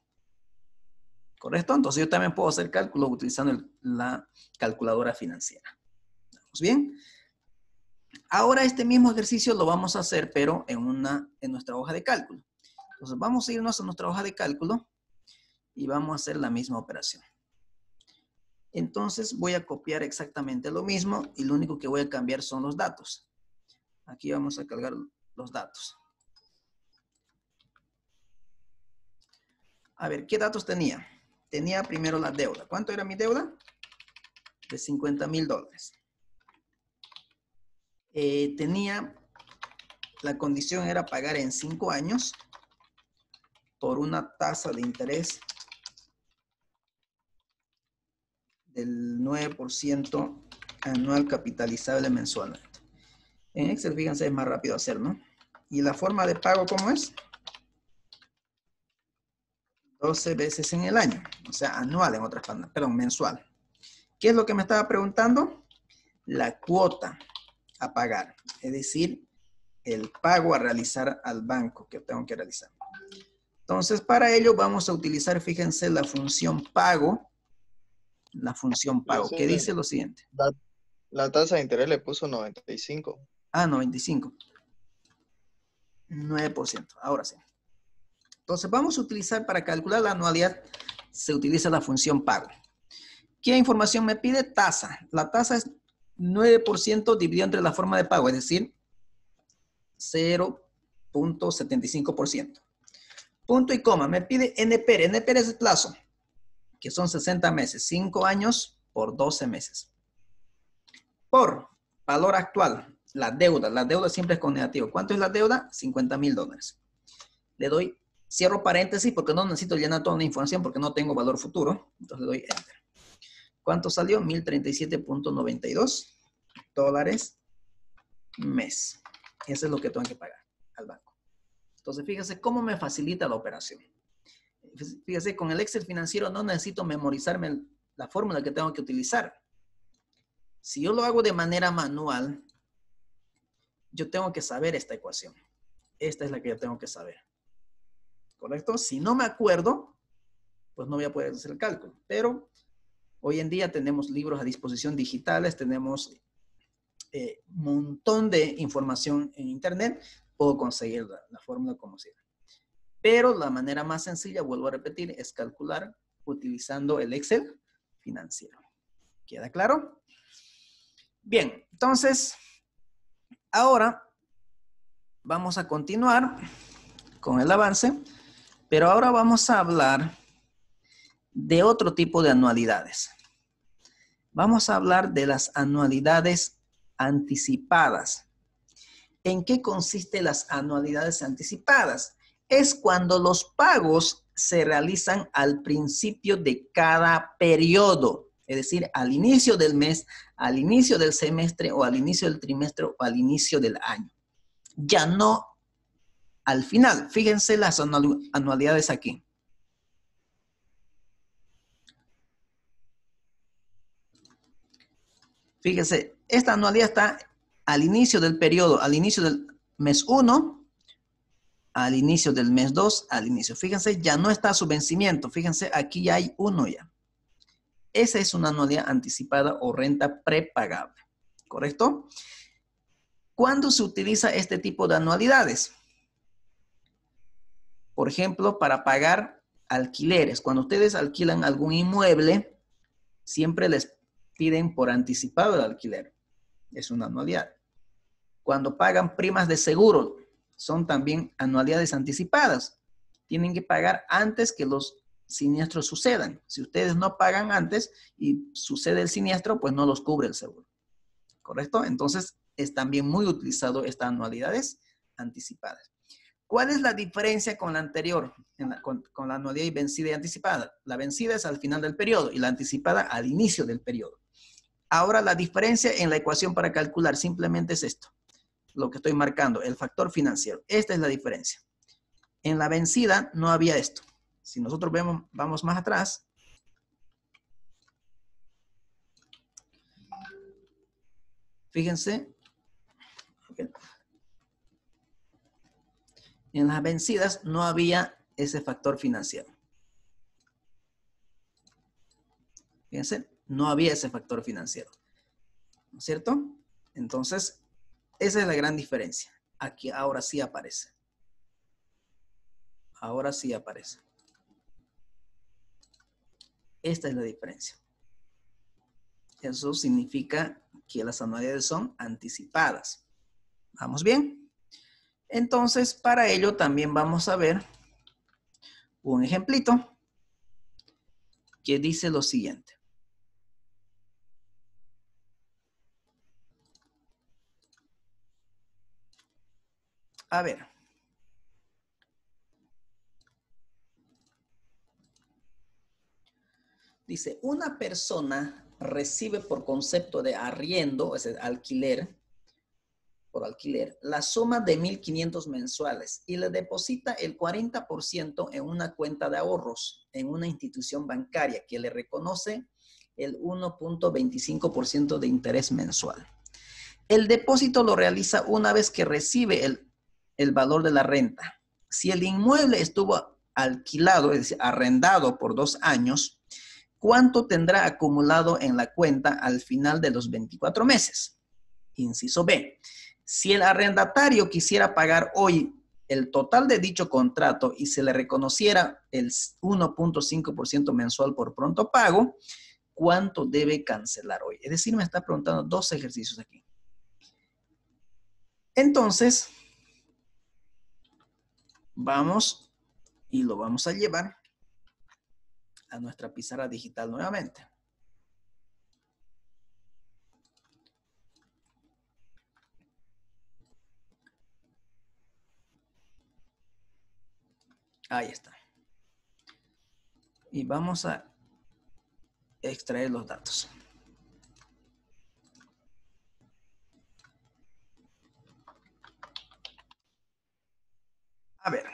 ¿Correcto? Entonces yo también puedo hacer cálculos utilizando la calculadora financiera. ¿Estamos bien? Ahora este mismo ejercicio lo vamos a hacer, pero en nuestra hoja de cálculo. Entonces vamos a irnos a nuestra hoja de cálculo y vamos a hacer la misma operación. Entonces voy a copiar exactamente lo mismo y lo único que voy a cambiar son los datos. Aquí vamos a cargar los datos. A ver, ¿qué datos tenía? Tenía primero la deuda. ¿Cuánto era mi deuda? De $50,000. Tenía, la condición era pagar en 5 años por una tasa de interés del 9% anual capitalizable mensualmente. En Excel, fíjense, es más rápido hacer, ¿no? ¿Y la forma de pago cómo es? 12 veces en el año, o sea, anual en otras palabras, perdón, mensual. ¿Qué es lo que me estaba preguntando? La cuota a pagar, es decir, el pago a realizar al banco que tengo que realizar. Entonces, para ello vamos a utilizar, fíjense, la función pago. La función pago, que dice lo siguiente. La tasa de interés le puso 95. Ah, 95. 9%, ahora sí. Entonces, vamos a utilizar para calcular la anualidad, se utiliza la función pago. ¿Qué información me pide? Tasa. La tasa es 9% dividido entre la forma de pago, es decir, 0.75%. Punto y coma. Me pide NPR. NPR es el plazo, que son 60 meses. 5 años por 12 meses. Por valor actual, la deuda. La deuda siempre es con negativo. ¿Cuánto es la deuda? $50,000. Le doy, cierro paréntesis porque no necesito llenar toda la información porque no tengo valor futuro. Entonces le doy Enter. ¿Cuánto salió? 1037.92 dólares mes. Eso es lo que tengo que pagar al banco. Entonces, fíjese cómo me facilita la operación. Fíjese, con el Excel financiero no necesito memorizarme la fórmula que tengo que utilizar. Si yo lo hago de manera manual, yo tengo que saber esta ecuación. Esta es la que yo tengo que saber. ¿Correcto? Si no me acuerdo, pues no voy a poder hacer el cálculo. Pero hoy en día tenemos libros a disposición digitales, tenemos un montón de información en internet, puedo conseguir la fórmula como sea. Pero la manera más sencilla, vuelvo a repetir, es calcular utilizando el Excel financiero. ¿Queda claro? Bien, entonces, ahora vamos a continuar con el avance, pero ahora vamos a hablar de otro tipo de anualidades. Vamos a hablar de las anualidades anticipadas. ¿En qué consisten las anualidades anticipadas? Es cuando los pagos se realizan al principio de cada periodo, es decir, al inicio del mes, al inicio del semestre o al inicio del trimestre o al inicio del año. Ya no al final. Fíjense las anualidades aquí. Fíjense, esta anualidad está al inicio del periodo, al inicio del mes 1, al inicio del mes 2, al inicio. Fíjense, ya no está su vencimiento. Fíjense, aquí ya hay uno ya. Esa es una anualidad anticipada o renta prepagable. ¿Correcto? ¿Cuándo se utiliza este tipo de anualidades? Por ejemplo, para pagar alquileres. Cuando ustedes alquilan algún inmueble, siempre les piden por anticipado el alquiler. Es una anualidad. Cuando pagan primas de seguro, son también anualidades anticipadas. Tienen que pagar antes que los siniestros sucedan. Si ustedes no pagan antes y sucede el siniestro, pues no los cubre el seguro. ¿Correcto? Entonces, es también muy utilizado estas anualidades anticipadas. ¿Cuál es la diferencia con la anterior, con la anualidad vencida y anticipada? La vencida es al final del periodo y la anticipada al inicio del periodo. Ahora, la diferencia en la ecuación para calcular simplemente es esto. Lo que estoy marcando, el factor financiero. Esta es la diferencia. En la vencida no había esto. Si nosotros vamos más atrás, Fíjense. En las vencidas no había ese factor financiero. Fíjense, no había ese factor financiero. ¿No es cierto? Entonces, esa es la gran diferencia. Aquí ahora sí aparece. Ahora sí aparece. Esta es la diferencia. Eso significa que las anualidades son anticipadas. ¿Vamos bien? Entonces, para ello también vamos a ver un ejemplito que dice lo siguiente. A ver. Dice, una persona recibe por concepto de arriendo, es decir, alquiler, por alquiler, la suma de 1.500 mensuales y le deposita el 40% en una cuenta de ahorros en una institución bancaria que le reconoce el 1.25% de interés mensual. El depósito lo realiza una vez que recibe el valor de la renta. Si el inmueble estuvo alquilado, es decir, arrendado por 2 años, ¿cuánto tendrá acumulado en la cuenta al final de los 24 meses? Inciso B. Si el arrendatario quisiera pagar hoy el total de dicho contrato y se le reconociera el 1.5% mensual por pronto pago, ¿cuánto debe cancelar hoy? Es decir, me está preguntando 2 ejercicios aquí. Entonces, vamos y lo vamos a llevar a nuestra pizarra digital nuevamente. Ahí está. Y vamos a extraer los datos. A ver.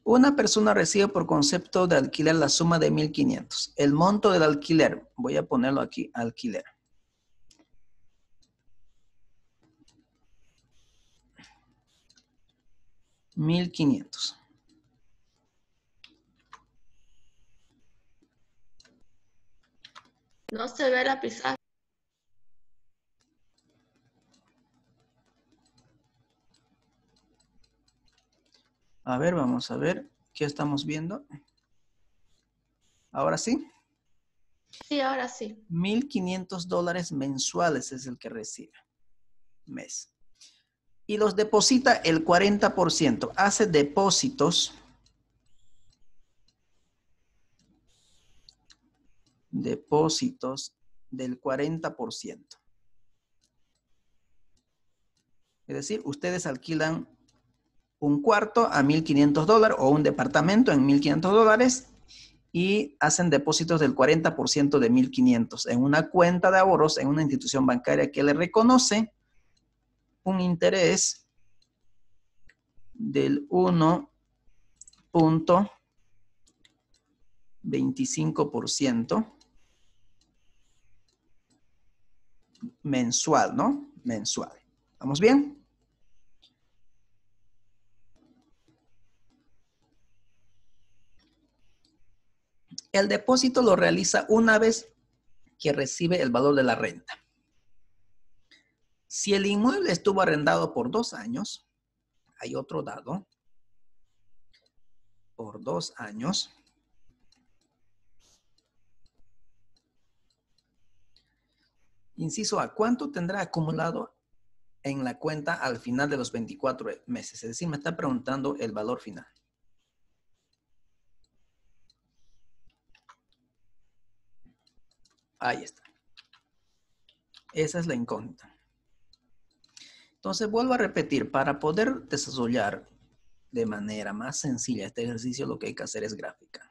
Una persona recibe por concepto de alquiler la suma de 1.500. El monto del alquiler, voy a ponerlo aquí, alquiler. $1.500. No se ve la pizarra. A ver, vamos a ver qué estamos viendo. ¿Ahora sí? Sí, ahora sí. $1.500 mensuales es el que recibe. Mes. Y los deposita el 40%. Hace depósitos. Depósitos del 40%. Es decir, ustedes alquilan un cuarto a $1.500 o un departamento en $1.500 y hacen depósitos del 40% de 1.500 en una cuenta de ahorros en una institución bancaria que le reconoce un interés del 1.25% mensual, ¿no? Mensual. ¿Vamos bien? El depósito lo realiza una vez que recibe el valor de la renta. Si el inmueble estuvo arrendado por 2 años, hay otro dado, por 2 años, inciso A, ¿cuánto tendrá acumulado en la cuenta al final de los 24 meses? Es decir, me está preguntando el valor final. Ahí está. Esa es la incógnita. Entonces, vuelvo a repetir, para poder desarrollar de manera más sencilla este ejercicio, lo que hay que hacer es graficar.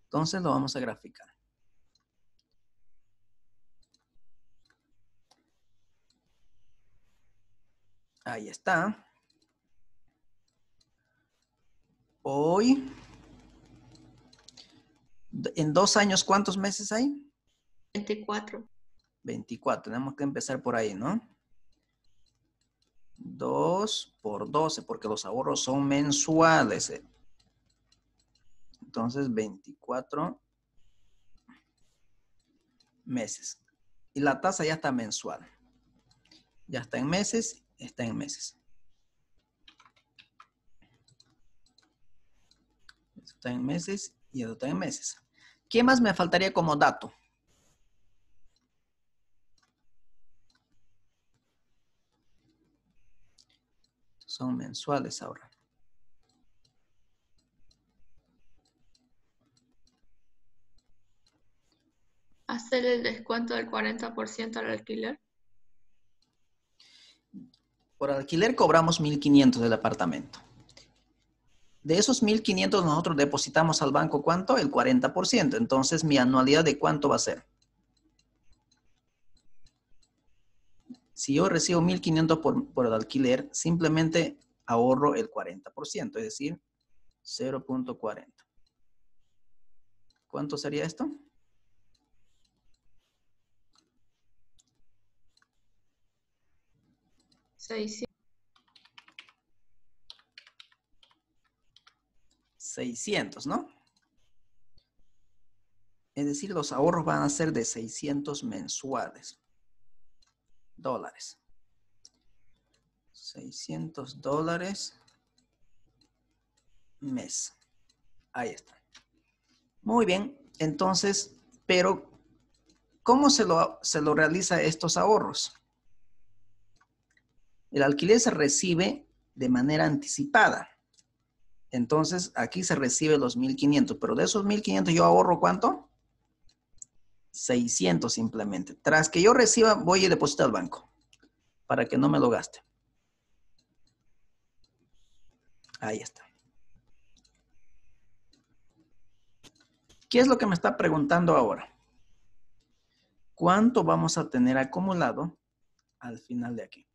Entonces, lo vamos a graficar. Ahí está. Hoy En 2 años, ¿cuántos meses hay? 24. 24. Tenemos que empezar por ahí, ¿no? 2 por 12, porque los ahorros son mensuales. Entonces, 24 meses. Y la tasa ya está mensual. Ya está en meses, está en meses. Esto está en meses y esto está en meses. ¿Qué más me faltaría como dato? Son mensuales ahora. Hacer el descuento del 40% al alquiler. Por alquiler cobramos 1.500 del apartamento. De esos 1.500 nosotros depositamos al banco, ¿cuánto? El 40%. Entonces, ¿mi anualidad de cuánto va a ser? Si yo recibo 1.500 por el alquiler, simplemente ahorro el 40%, es decir, 0.40. ¿Cuánto sería esto? $600. 600, ¿no? Es decir, los ahorros van a ser de 600 mensuales. Dólares. $600 mes. Ahí está. Muy bien. Entonces, pero ¿cómo se lo realiza estos ahorros? El alquiler se recibe de manera anticipada. Entonces, aquí se recibe los 1.500, pero de esos 1.500 yo ahorro ¿cuánto? 600 simplemente. Tras que yo reciba, voy y deposito al banco para que no me lo gaste. Ahí está. ¿Qué es lo que me está preguntando ahora? ¿Cuánto vamos a tener acumulado al final de aquí?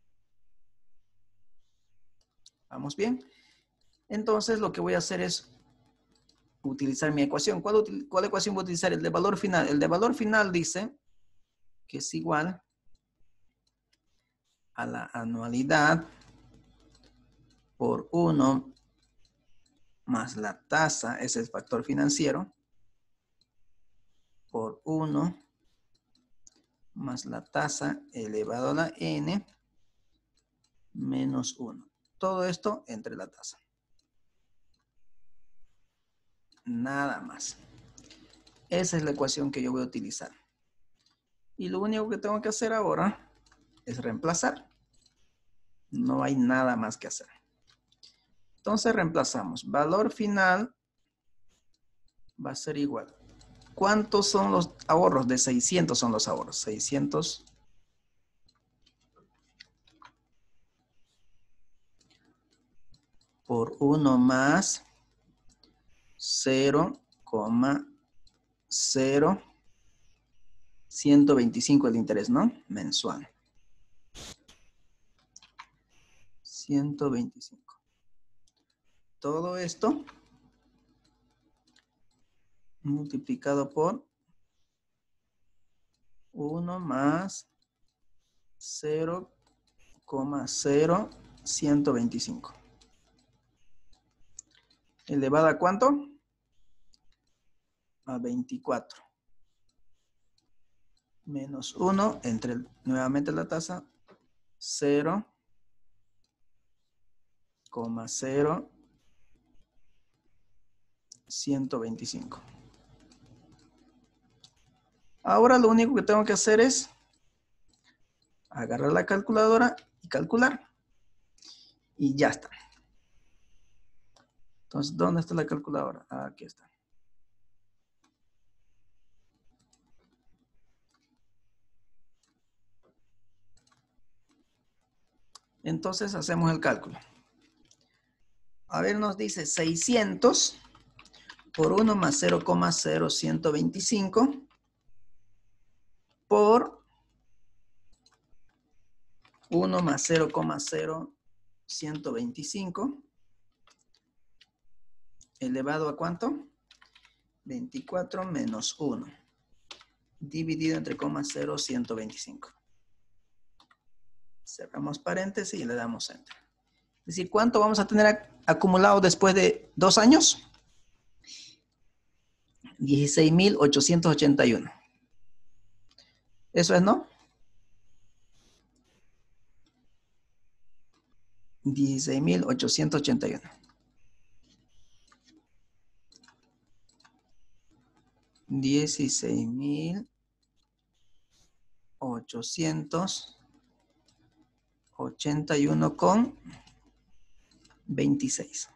¿Vamos bien? Entonces, lo que voy a hacer es utilizar mi ecuación. ¿Cuál ecuación voy a utilizar? El de valor final. El de valor final dice que es igual a la anualidad por 1 más la tasa, es el factor financiero, por 1 más la tasa elevado a la n menos 1. Todo esto entre la tasa. Nada más. Esa es la ecuación que yo voy a utilizar. Y lo único que tengo que hacer ahora es reemplazar. No hay nada más que hacer. Entonces reemplazamos. Valor final va a ser igual. ¿Cuántos son los ahorros? De 600 son los ahorros. 600 por 1 más 0,0125 el interés, ¿no? Mensual. 125. Todo esto multiplicado por 1 más 0,0125. ¿Elevado a cuánto? A 24. Menos 1 entre nuevamente la tasa 0,0125. Ahora lo único que tengo que hacer es agarrar la calculadora y calcular. Y ya está. Entonces, ¿dónde está la calculadora? Aquí está. Entonces, hacemos el cálculo. A ver, nos dice 600 por 1 más 0,0125 por 1 más 0,0125 elevado a ¿cuánto? 24 menos 1. Dividido entre coma 0, 125. Cerramos paréntesis y le damos enter. Es decir, ¿cuánto vamos a tener acumulado después de 2 años? 16.881. ¿Eso es, no? 16.881. 16.881 con 26.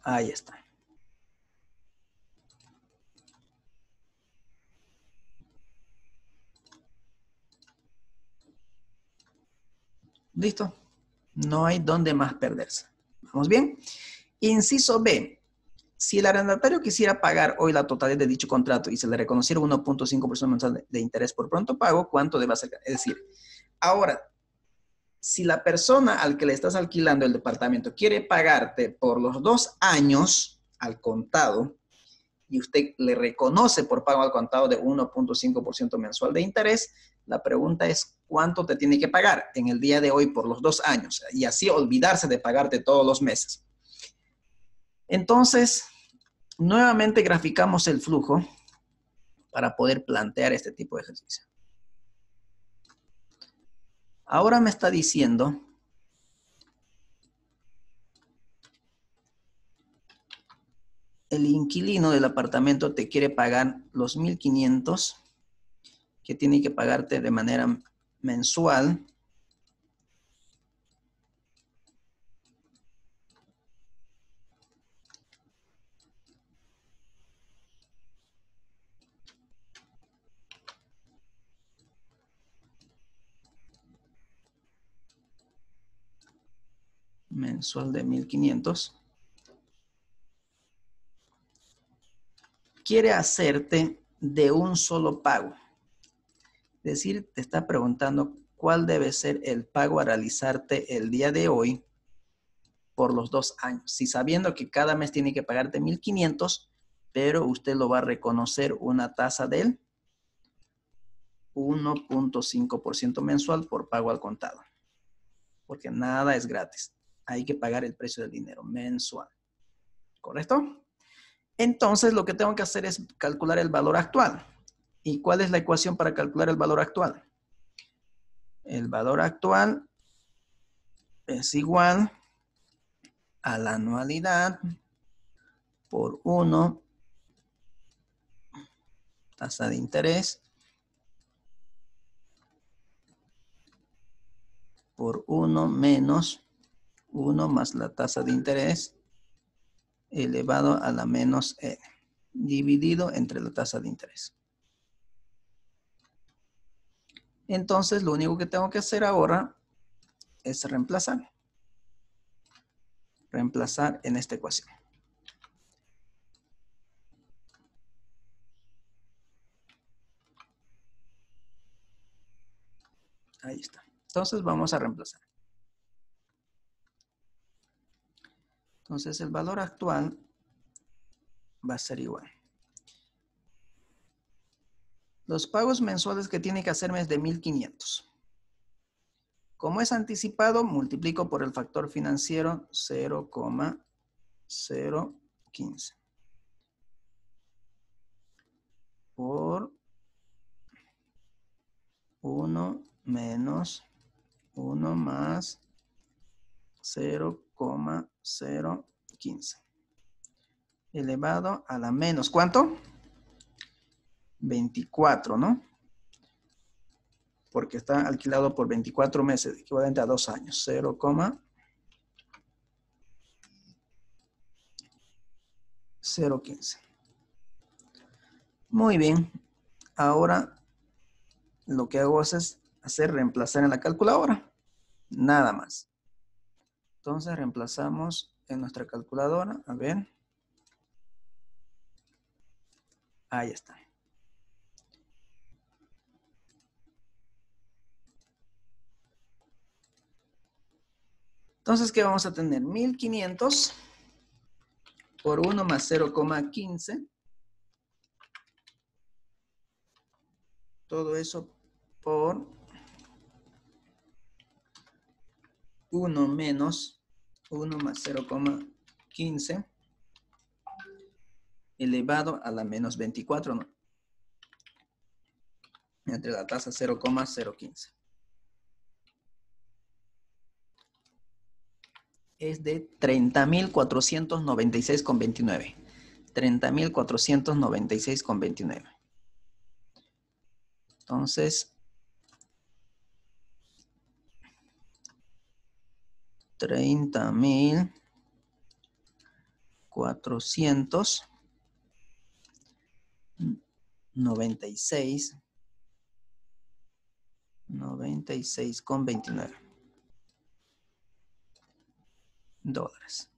Ahí está. ¿Listo? No hay dónde más perderse. ¿Vamos bien? Inciso B. Si el arrendatario quisiera pagar hoy la totalidad de dicho contrato y se le reconociera 1.5% mensual de interés por pronto pago, ¿cuánto debe hacer? Es decir, ahora, si la persona al que le estás alquilando el departamento quiere pagarte por los 2 años al contado y usted le reconoce por pago al contado de 1.5% mensual de interés, la pregunta es ¿cuánto te tiene que pagar en el día de hoy por los 2 años? Y así olvidarse de pagarte todos los meses. Entonces, nuevamente graficamos el flujo para poder plantear este tipo de ejercicio. Ahora me está diciendo el inquilino del apartamento te quiere pagar los 1.500 que tiene que pagarte de manera mensual. Mensual de 1.500. Quiere hacerte de un solo pago. Es decir, te está preguntando cuál debe ser el pago a realizarte el día de hoy por los 2 años. Si sabiendo que cada mes tiene que pagarte 1.500, pero usted lo va a reconocer una tasa del 1.5% mensual por pago al contado. Porque nada es gratis. Hay que pagar el precio del dinero mensual. ¿Correcto? Entonces, lo que tengo que hacer es calcular el valor actual. ¿Y cuál es la ecuación para calcular el valor actual? El valor actual es igual a la anualidad por 1, tasa de interés, por 1 menos 1 más la tasa de interés elevado a la menos n, dividido entre la tasa de interés. Entonces, lo único que tengo que hacer ahora es reemplazar. Reemplazar en esta ecuación. Ahí está. Entonces, vamos a reemplazar. Entonces, el valor actual va a ser igual. Los pagos mensuales que tiene que hacerme es de 1.500. Como es anticipado, multiplico por el factor financiero 0,015 por 1 menos 1 más 0,015 elevado a la menos, ¿cuánto? 24, ¿no? Porque está alquilado por 24 meses, equivalente a 2 años. 0,015. Muy bien. Ahora lo que hago es hacer reemplazar en la calculadora. Nada más. Entonces reemplazamos en nuestra calculadora. A ver. Ahí está. Entonces, ¿qué vamos a tener? 1500 por 1 más 0,15. Todo eso por 1 menos 1 más 0,15 elevado a la menos 24, ¿no? Entre la tasa 0,015. Es de 30.496,29. 30.496,29. Entonces, 30.496,29 dólares.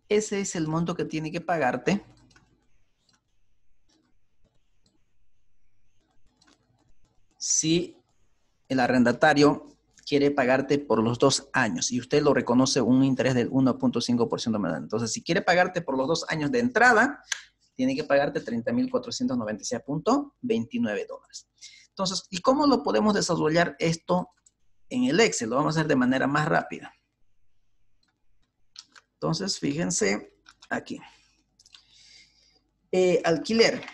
Ese es el monto que tiene que pagarte si el arrendatario quiere pagarte por los 2 años y usted lo reconoce un interés del 1.5% mensual. Entonces, si quiere pagarte por los 2 años de entrada, tiene que pagarte 30.496,29 dólares. Entonces, ¿y cómo lo podemos desarrollar esto en el Excel? Lo vamos a hacer de manera más rápida. Entonces, fíjense aquí. Alquiler.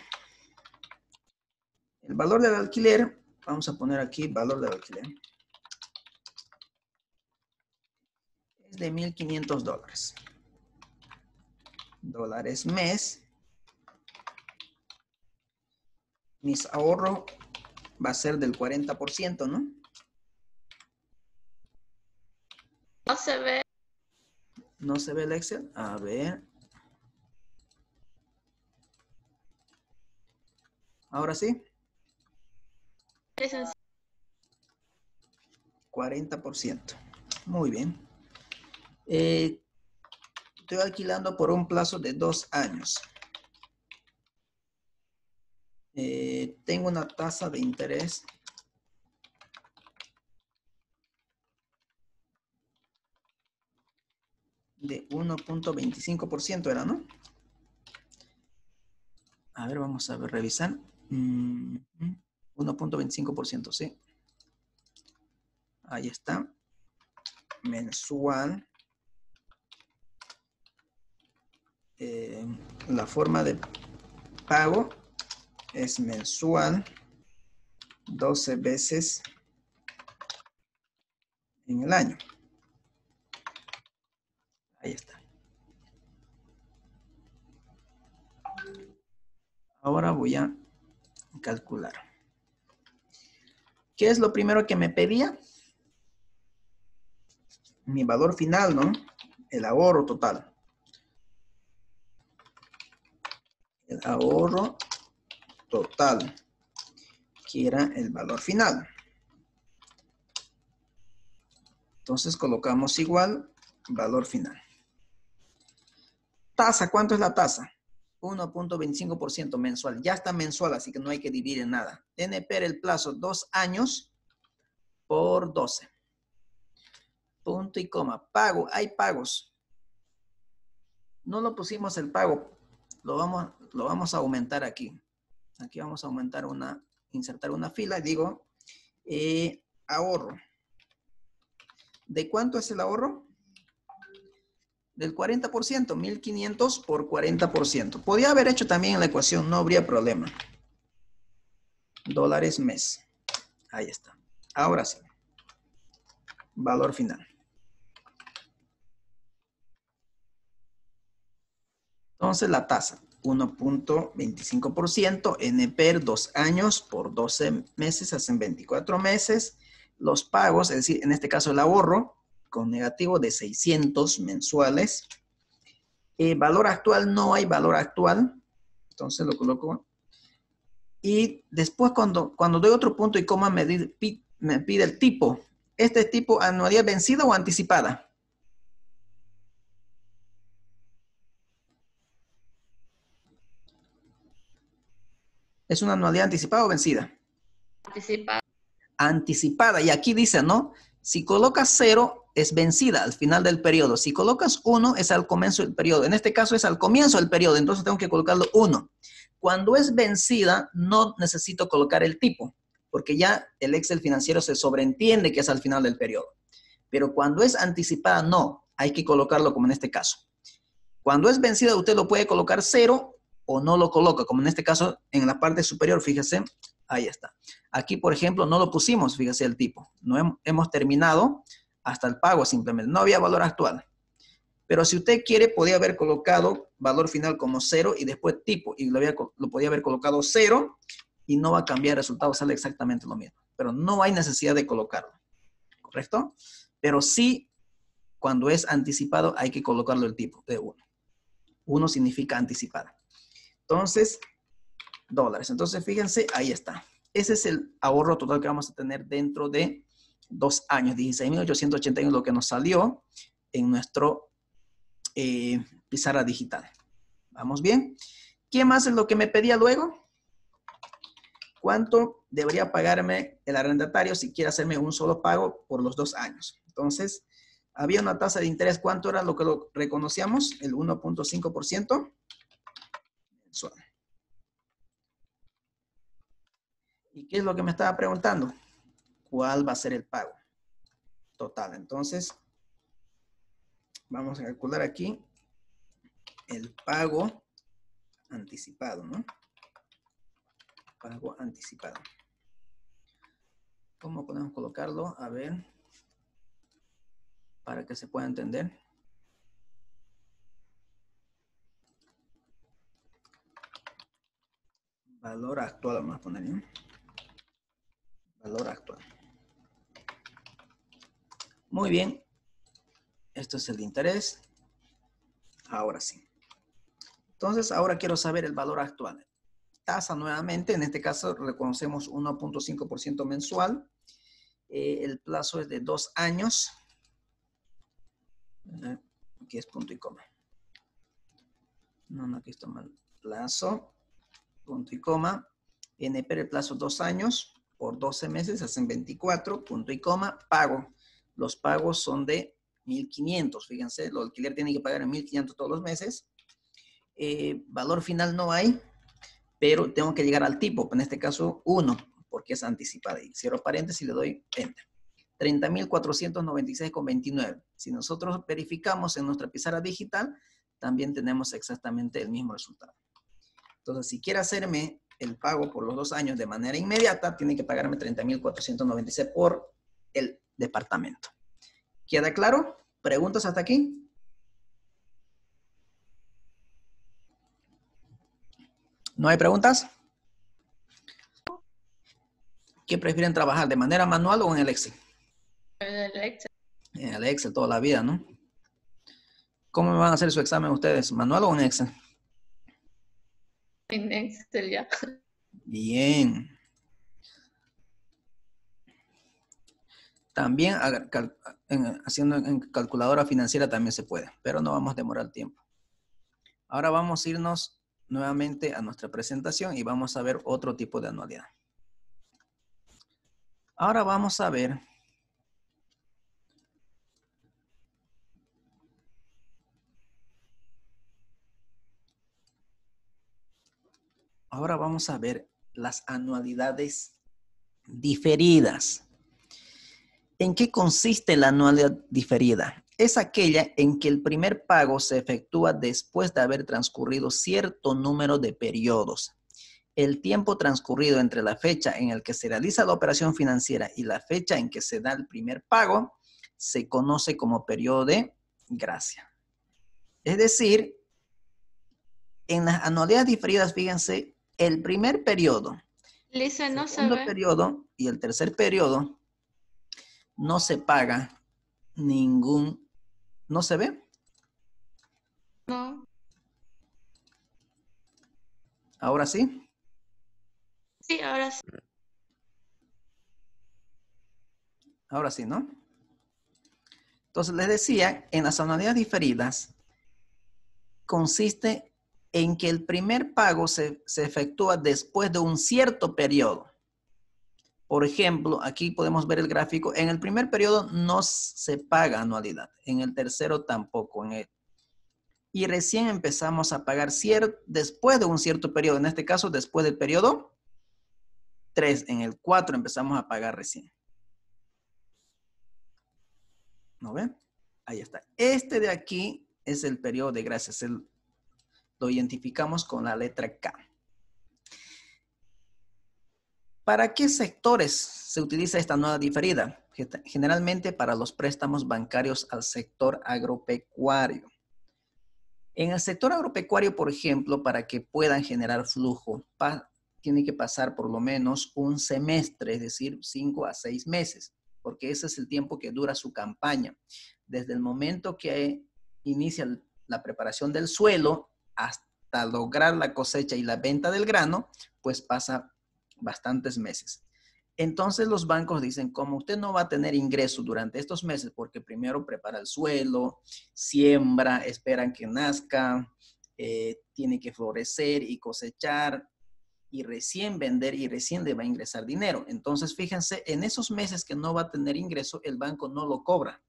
El valor del alquiler, vamos a poner aquí valor del alquiler. Es de 1.500 dólares. Dólares mes. Mis ahorros va a ser del 40%, ¿no? No se ve. ¿No se ve el Excel? A ver. ¿Ahora sí? 40%. Muy bien. Estoy alquilando por un plazo de 2 años. Tengo una tasa de interés de 1.25%, ¿era, no? A ver, vamos a ver, revisar. 1.25%, sí. Ahí está. Mensual. La forma de pago es mensual, 12 veces en el año. Ahí está. Ahora voy a calcular. ¿Qué es lo primero que me pedía? Mi valor final, ¿no? El ahorro total. El ahorro total, que era el valor final. Entonces colocamos igual valor final. Tasa, ¿cuánto es la tasa? 1.25% mensual. Ya está mensual, así que no hay que dividir en nada. NP el plazo 2 años por 12. Punto y coma. Pago, hay pagos. No lo pusimos el pago. Lo vamos a aumentar aquí. Aquí vamos a insertar una fila. Digo, ahorro. ¿De cuánto es el ahorro? Del 40%, 1.500 por 40%. Podía haber hecho también la ecuación, no habría problema. Dólares mes. Ahí está. Ahora sí. Valor final. Entonces la tasa, 1.25%, NPR 2 años por 12 meses, hacen 24 meses. Los pagos, es decir, en este caso el ahorro, con negativo de 600 mensuales. Valor actual, no hay valor actual. Entonces lo coloco. Y después cuando doy otro punto y coma me pide el tipo. ¿Este es tipo anualidad vencida o anticipada? ¿Es una anualidad anticipada o vencida? Anticipada. Anticipada. Y aquí dice, ¿no? Si colocas 0, es vencida al final del periodo. Si colocas 1, es al comienzo del periodo. En este caso es al comienzo del periodo, entonces tengo que colocarlo 1. Cuando es vencida, no necesito colocar el tipo, porque ya el Excel financiero se sobreentiende que es al final del periodo. Pero cuando es anticipada, no. Hay que colocarlo como en este caso. Cuando es vencida, usted lo puede colocar 0 o no lo coloca, como en este caso en la parte superior, fíjese, ahí está. Aquí, por ejemplo, no lo pusimos, fíjese el tipo. No hemos terminado hasta el pago simplemente. No había valor actual. Pero si usted quiere, podía haber colocado valor final como 0 y después tipo. Y lo podía haber colocado 0 y no va a cambiar el resultado, sale exactamente lo mismo. Pero no hay necesidad de colocarlo. ¿Correcto? Pero sí, cuando es anticipado, hay que colocarlo el tipo de 1. 1 significa anticipada. Entonces, dólares. Entonces, fíjense, ahí está. Ese es el ahorro total que vamos a tener dentro de 2 años. 16.881 lo que nos salió en nuestro pizarra digital. ¿Vamos bien? ¿Qué más es lo que me pedía luego? ¿Cuánto debería pagarme el arrendatario si quiere hacerme un solo pago por los 2 años? Entonces, había una tasa de interés. ¿Cuánto era lo que lo reconocíamos? El 1.5% mensual. ¿Y qué es lo que me estaba preguntando? ¿Cuál va a ser el pago total? Entonces, vamos a calcular aquí el pago anticipado, ¿no? Pago anticipado. ¿Cómo podemos colocarlo? A ver, para que se pueda entender. Valor actual, vamos a poner, ¿no? Valor actual. Muy bien. Esto es el interés. Ahora sí. Entonces, ahora quiero saber el valor actual. Tasa nuevamente, en este caso reconocemos 1.5% mensual. El plazo es de 2 años. Aquí es punto y coma. No, aquí está mal. Plazo, punto y coma. NP, el plazo 2 años por 12 meses, hacen 24, punto y coma, pago. Los pagos son de 1.500, fíjense, el alquiler tiene que pagar en 1.500 todos los meses. Valor final no hay, pero tengo que llegar al tipo, en este caso 1, porque es anticipada. Y cierro paréntesis y le doy enter. 30.496,29. Si nosotros verificamos en nuestra pizarra digital, también tenemos exactamente el mismo resultado. Entonces, si quiere hacerme el pago por los 2 años de manera inmediata, tiene que pagarme 30.496 por el departamento. ¿Queda claro? ¿Preguntas hasta aquí? ¿No hay preguntas? ¿Qué prefieren trabajar, de manera manual o en el Excel? En el Excel. En el Excel toda la vida, ¿no? ¿Cómo me van a hacer su examen ustedes? ¿Manual o en Excel? En Excel ya. Bien. También haciendo en calculadora financiera también se puede, pero no vamos a demorar tiempo. Ahora vamos a irnos nuevamente a nuestra presentación y vamos a ver otro tipo de anualidad. Ahora vamos a ver las anualidades diferidas. ¿En qué consiste la anualidad diferida? Es aquella en que el primer pago se efectúa después de haber transcurrido cierto número de periodos. El tiempo transcurrido entre la fecha en la que se realiza la operación financiera y la fecha en que se da el primer pago se conoce como periodo de gracia. Es decir, en las anualidades diferidas, fíjense, el primer periodo, Lisa, no el se segundo ve. periodo y el tercer periodo no se paga ningún, ¿no se ve? No. ¿Ahora sí? Sí, ahora sí. Ahora sí, ¿no? Entonces les decía, en las anualidades diferidas consiste en que el primer pago se efectúa después de un cierto periodo. Por ejemplo, aquí podemos ver el gráfico. En el primer periodo no se paga anualidad. En el tercero tampoco. Y recién empezamos a pagar después de un cierto periodo. En este caso, después del periodo 3. En el 4 empezamos a pagar recién. ¿No ven? Ahí está. Este de aquí es el periodo de gracias. Lo identificamos con la letra K. ¿Para qué sectores se utiliza esta nueva diferida? Generalmente para los préstamos bancarios al sector agropecuario. En el sector agropecuario, por ejemplo, para que puedan generar flujo, tiene que pasar por lo menos un semestre, es decir, 5 a 6 meses, porque ese es el tiempo que dura su campaña. Desde el momento que inicia la preparación del suelo hasta lograr la cosecha y la venta del grano, pues pasa bastantes meses. Entonces los bancos dicen, como usted no va a tener ingreso durante estos meses, porque primero prepara el suelo, siembra, esperan que nazca, tiene que florecer y cosechar, y recién vender y recién le va a ingresar dinero. Entonces fíjense, en esos meses que no va a tener ingreso, el banco no lo cobra.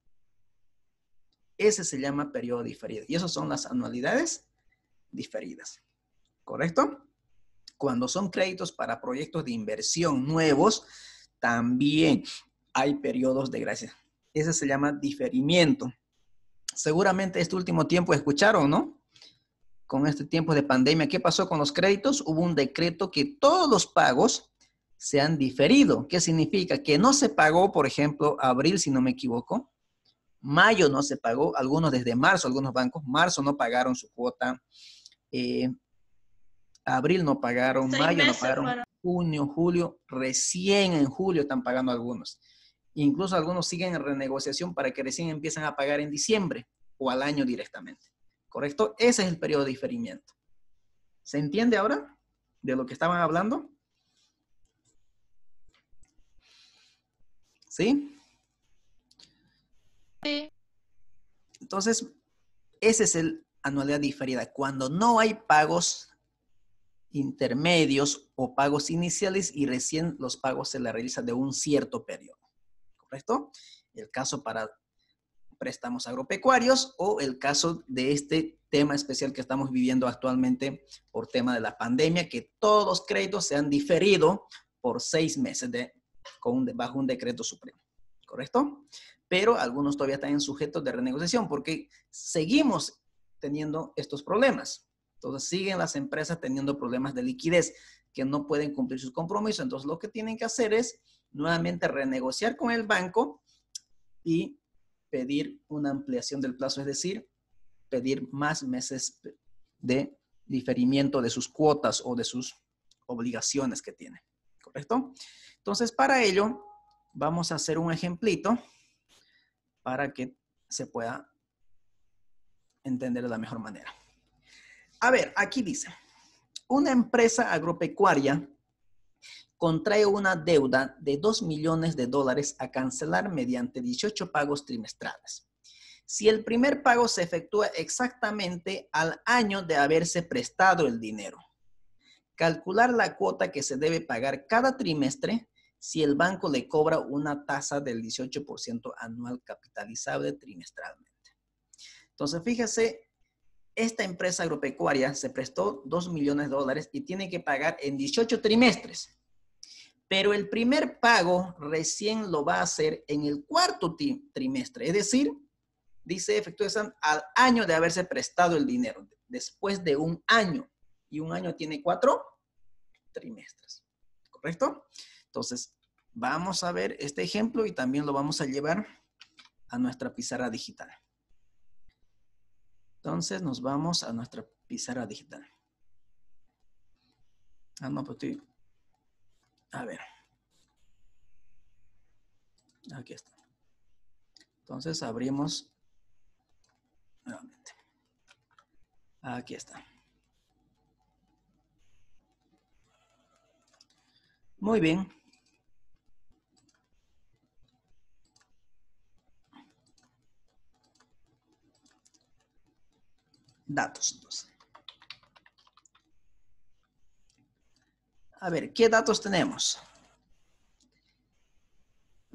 Ese se llama periodo diferido. Y esas son las anualidades diferidas. ¿Correcto? Cuando son créditos para proyectos de inversión nuevos, también hay periodos de gracia. Ese se llama diferimiento. Seguramente este último tiempo escucharon, ¿no? Con este tiempo de pandemia, ¿qué pasó con los créditos? Hubo un decreto que todos los pagos se han diferido. ¿Qué significa? Que no se pagó, por ejemplo, abril, si no me equivoco. Mayo no se pagó, algunos desde marzo, algunos bancos, marzo no pagaron su cuota. Abril no pagaron, 6 mayo no meses pagaron, fueron. junio, julio, recién en julio están pagando algunos. Incluso algunos siguen en renegociación para que recién empiezan a pagar en diciembre o al año directamente. ¿Correcto? Ese es el periodo de diferimiento. ¿Se entiende ahora de lo que estaban hablando? ¿Sí? Sí. Entonces, ese es el anualidad diferida. Cuando no hay pagos intermedios o pagos iniciales y recién los pagos se le realizan de un cierto periodo. ¿Correcto? El caso para préstamos agropecuarios o el caso de este tema especial que estamos viviendo actualmente por tema de la pandemia, que todos los créditos se han diferido por 6 meses bajo un decreto supremo. ¿Correcto? Pero algunos todavía están sujetos de renegociación porque seguimos teniendo estos problemas. Entonces siguen las empresas teniendo problemas de liquidez que no pueden cumplir sus compromisos. Entonces lo que tienen que hacer es nuevamente renegociar con el banco y pedir una ampliación del plazo, es decir, pedir más meses de diferimiento de sus cuotas o de sus obligaciones que tienen. ¿Correcto? Entonces, para ello, vamos a hacer un ejemplito para que se pueda entender de la mejor manera. A ver, aquí dice, una empresa agropecuaria contrae una deuda de $2 millones a cancelar mediante 18 pagos trimestrales. Si el primer pago se efectúa exactamente al año de haberse prestado el dinero, calcular la cuota que se debe pagar cada trimestre si el banco le cobra una tasa del 18% anual capitalizable trimestralmente. Entonces, fíjese, esta empresa agropecuaria se prestó $2 millones y tiene que pagar en 18 trimestres. Pero el primer pago recién lo va a hacer en el cuarto trimestre. Es decir, dice efectúan al año de haberse prestado el dinero, después de un año. Y un año tiene 4 trimestres. ¿Correcto? Entonces, vamos a ver este ejemplo y también lo vamos a llevar a nuestra pizarra digital. Entonces, nos vamos a nuestra pizarra digital. Ah, no, pues estoy... A ver. Aquí está. Entonces, abrimos nuevamente. Aquí está. Muy bien. Datos, entonces. A ver, ¿qué datos tenemos?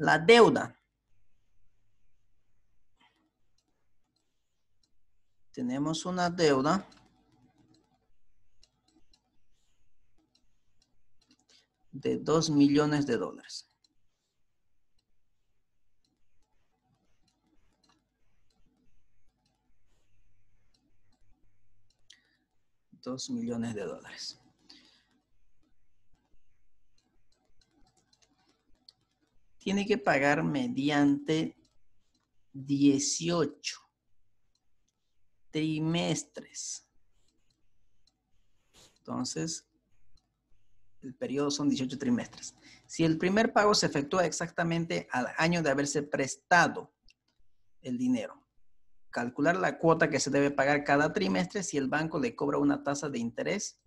La deuda. Tenemos una deuda de $2 millones. $2 millones. Tiene que pagar mediante 18 trimestres. Entonces, el periodo son 18 trimestres. Si el primer pago se efectúa exactamente al año de haberse prestado el dinero, calcular la cuota que se debe pagar cada trimestre si el banco le cobra una tasa de interés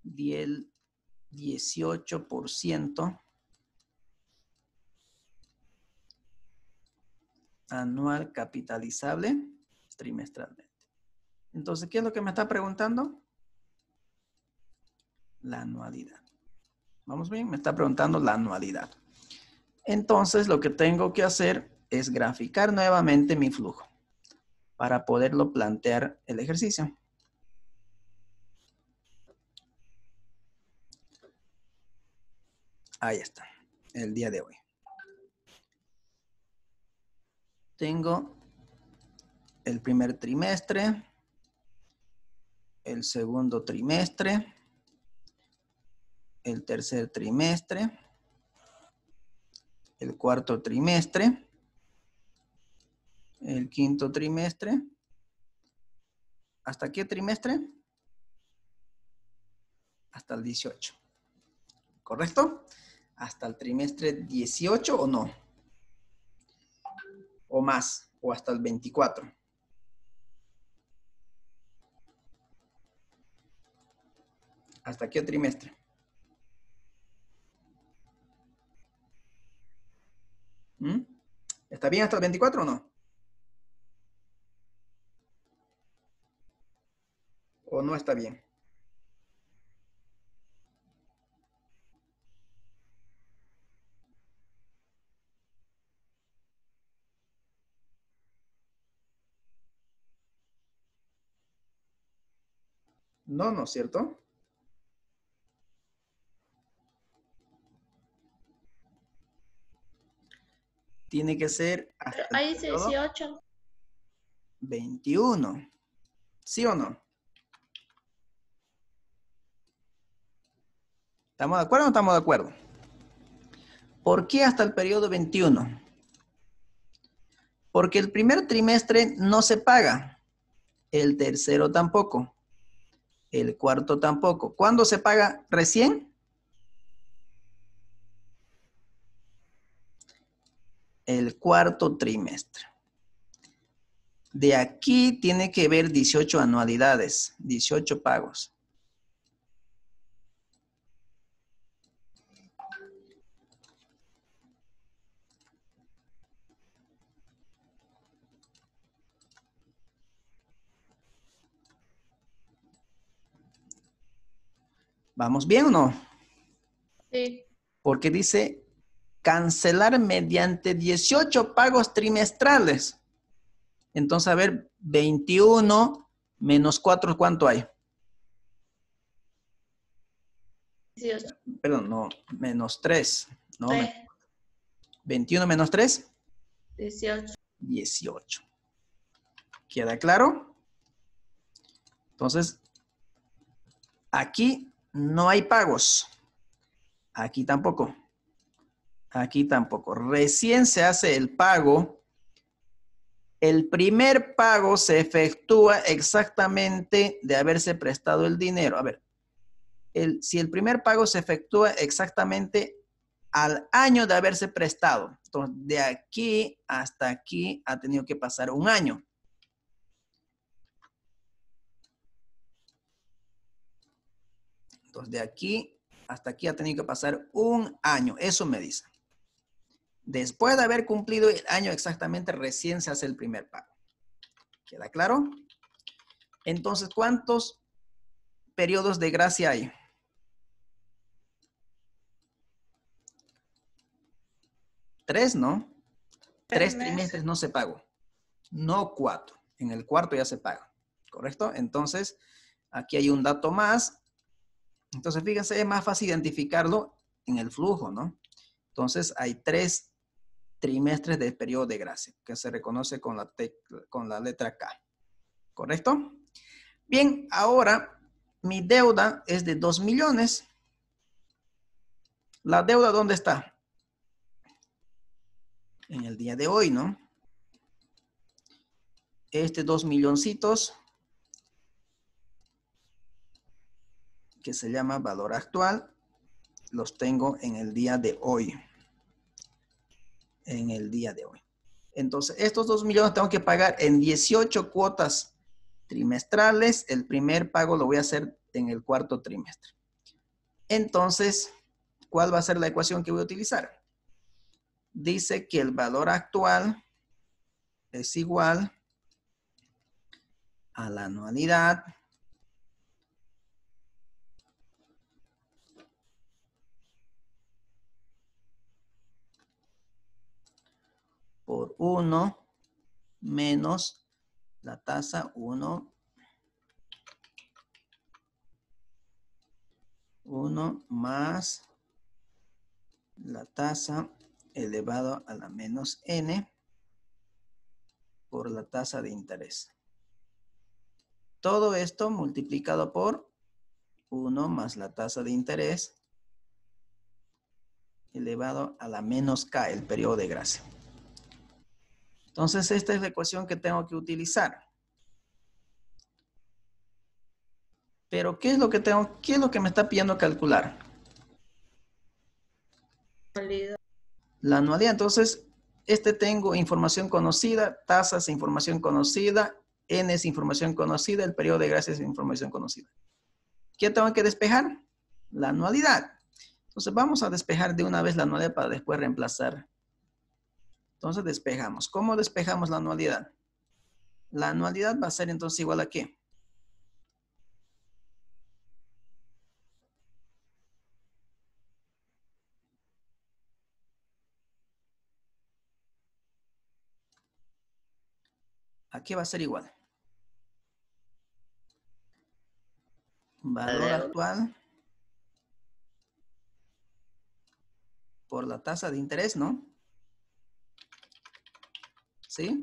del 18% anual capitalizable trimestralmente. Entonces, ¿qué es lo que me está preguntando? La anualidad. ¿Vamos bien? Me está preguntando la anualidad. Entonces, lo que tengo que hacer es graficar nuevamente mi flujo para poderlo plantear el ejercicio. Ahí está, el día de hoy. Tengo el primer trimestre, el segundo trimestre, el tercer trimestre, el cuarto trimestre, el quinto trimestre. ¿Hasta qué trimestre? Hasta el 18. ¿Correcto? ¿Hasta el trimestre 18 o no? ¿O más? ¿O hasta el 24? ¿Hasta qué trimestre? ¿Está bien hasta el 24 o no? ¿O no está bien? No, ¿no es cierto? Tiene que ser hasta Ahí el dice periodo 18. 21. ¿Sí o no? ¿Estamos de acuerdo o no estamos de acuerdo? ¿Por qué hasta el periodo 21? Porque el primer trimestre no se paga. El tercero tampoco. El cuarto tampoco. ¿Cuándo se paga recién? El cuarto trimestre. De aquí tiene que ver 18 anualidades, 18 pagos. ¿Vamos bien o no? Sí. Porque dice cancelar mediante 18 pagos trimestrales. Entonces, a ver, 21 menos 4, ¿cuánto hay? 18. Perdón, no, menos 3. No, 3. 21 menos 3, 18. 18. ¿Queda claro? Entonces, aquí no hay pagos. Aquí tampoco. Aquí tampoco. Recién se hace el pago. El primer pago se efectúa exactamente de haberse prestado el dinero. A ver, si el primer pago se efectúa exactamente al año de haberse prestado. Entonces, de aquí hasta aquí ha tenido que pasar un año. Entonces, de aquí hasta aquí ha tenido que pasar un año. Eso me dice. Después de haber cumplido el año exactamente, recién se hace el primer pago. ¿Queda claro? Entonces, ¿cuántos periodos de gracia hay? 3, ¿no? 3 meses. trimestres no se pagó. No 4. En el cuarto ya se paga. ¿Correcto? Entonces, aquí hay un dato más. Entonces, fíjense, es más fácil identificarlo en el flujo, ¿no? Entonces, hay 3 trimestres de periodo de gracia, que se reconoce con la letra K. ¿Correcto? Bien, ahora mi deuda es de 2 millones. ¿La deuda dónde está? En el día de hoy, ¿no? Este 2 milloncitos, que se llama valor actual, los tengo en el día de hoy. En el día de hoy. Entonces, estos 2 millones tengo que pagar en 18 cuotas trimestrales. El primer pago lo voy a hacer en el cuarto trimestre. Entonces, ¿cuál va a ser la ecuación que voy a utilizar? Dice que el valor actual es igual a la anualidad por 1 menos la tasa 1 más la tasa elevado a la menos n por la tasa de interés. Todo esto multiplicado por 1 más la tasa de interés elevado a la menos K, el periodo de gracia. Entonces, esta es la ecuación que tengo que utilizar. Pero, ¿qué es lo que me está pidiendo calcular? La anualidad. Entonces, tengo información conocida, tasas, información conocida, N es información conocida, el periodo de gracia es información conocida. ¿Qué tengo que despejar? La anualidad. Entonces, vamos a despejar de una vez la anualidad para después reemplazar. Entonces, despejamos. ¿Cómo despejamos la anualidad? La anualidad va a ser entonces igual a ¿qué? ¿A qué va a ser igual? Valor actual por la tasa de interés, ¿no? ¿Sí?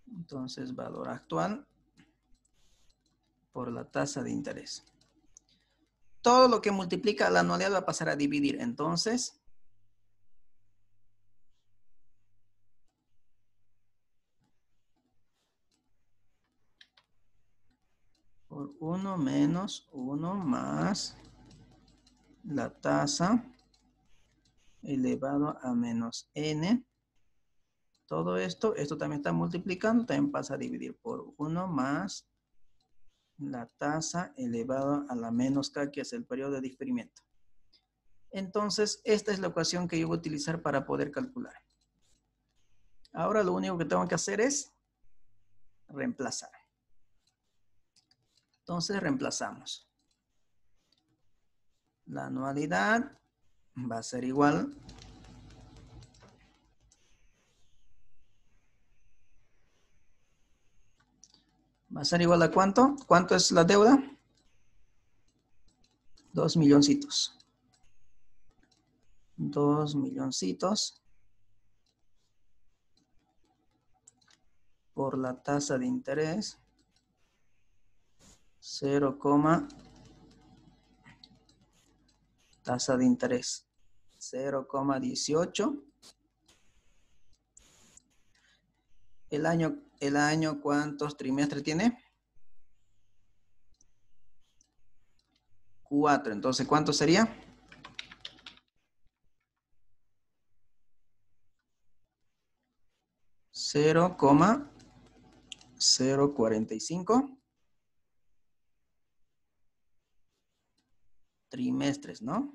Entonces, valor actual por la tasa de interés. Todo lo que multiplica la anualidad va a pasar a dividir. Entonces, por 1 menos 1 más la tasa elevado a menos n. Todo esto también está multiplicando, también pasa a dividir por 1 más la tasa elevado a la menos k, que es el periodo de diferimiento. Entonces, esta es la ecuación que yo voy a utilizar para poder calcular. Ahora lo único que tengo que hacer es reemplazar. Entonces, reemplazamos. La anualidad va a ser igual a ¿cuánto? ¿Cuánto es la deuda? 2 milloncitos. 2 milloncitos por la tasa de interés 0, tasa de interés 0,18. El año, ¿cuántos trimestres tiene? 4. Entonces, ¿cuánto sería? 0,045 trimestres, ¿no?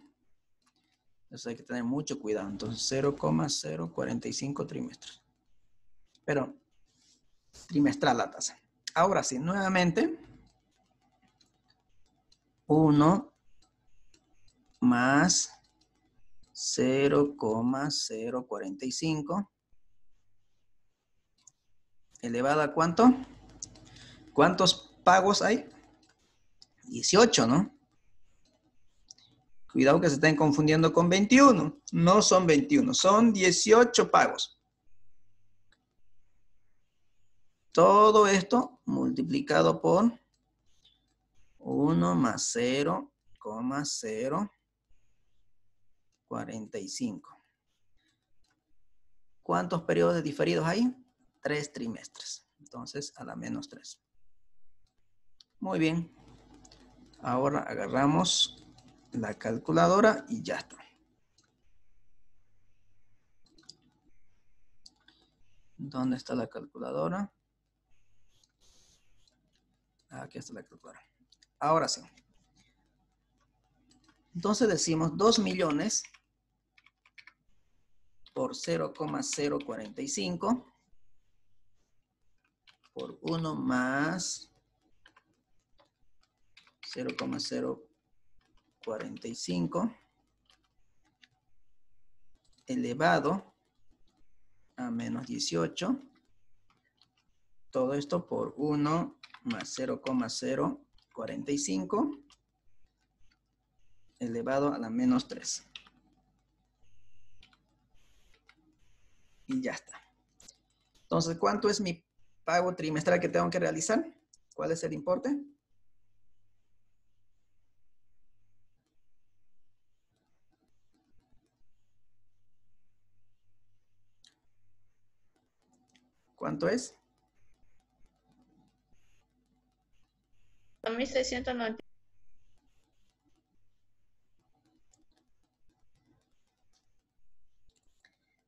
Entonces hay que tener mucho cuidado. Entonces 0,045 trimestres. Pero trimestral la tasa. Ahora sí, nuevamente 1 más 0,045 elevado a ¿cuánto? ¿Cuántos pagos hay? 18, ¿no? Cuidado que se estén confundiendo con 21. No son 21, son 18 pagos. Todo esto multiplicado por 1 más 0,045. ¿Cuántos periodos diferidos hay? 3 trimestres. Entonces, a la menos 3. Muy bien. Ahora agarramos la calculadora y ya está. ¿Dónde está la calculadora? Aquí está la calculadora. Ahora sí. Entonces decimos 2 millones por 0,045 por 1 más 0,045 elevado a menos 18. Todo esto por 1 más 0,045 elevado a la menos 3. Y ya está. Entonces, ¿cuánto es mi pago trimestral que tengo que realizar? ¿Cuál es el importe? ¿Cuánto es? 2.690.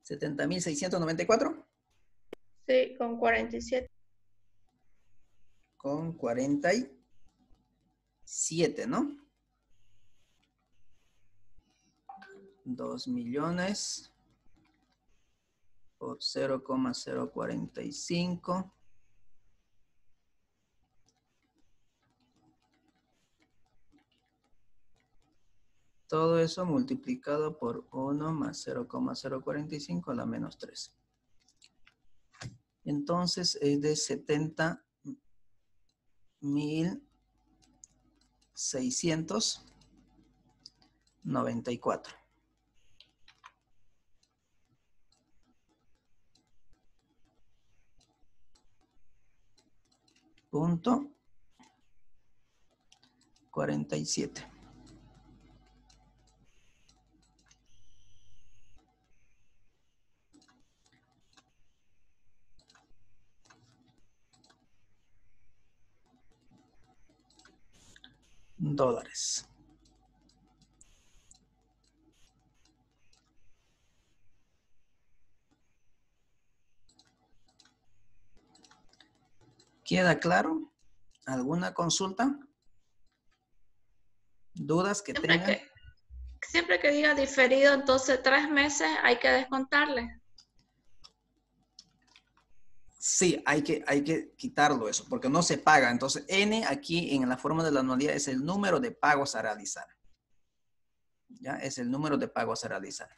70.694 Sí, con 47. con 47, ¿no? 2 millones por 0,045. Todo eso multiplicado por 1 más 0,045 a la menos 3. Entonces es de 70.694. Punto 47. Dólares. ¿Queda claro? ¿Alguna consulta? ¿Dudas que tengan? Siempre que diga diferido, entonces 3 meses hay que descontarle. Sí, hay que quitarlo eso, porque no se paga. Entonces, N aquí en la forma de la anualidad es el número de pagos a realizar. ¿Ya? Es el número de pagos a realizar.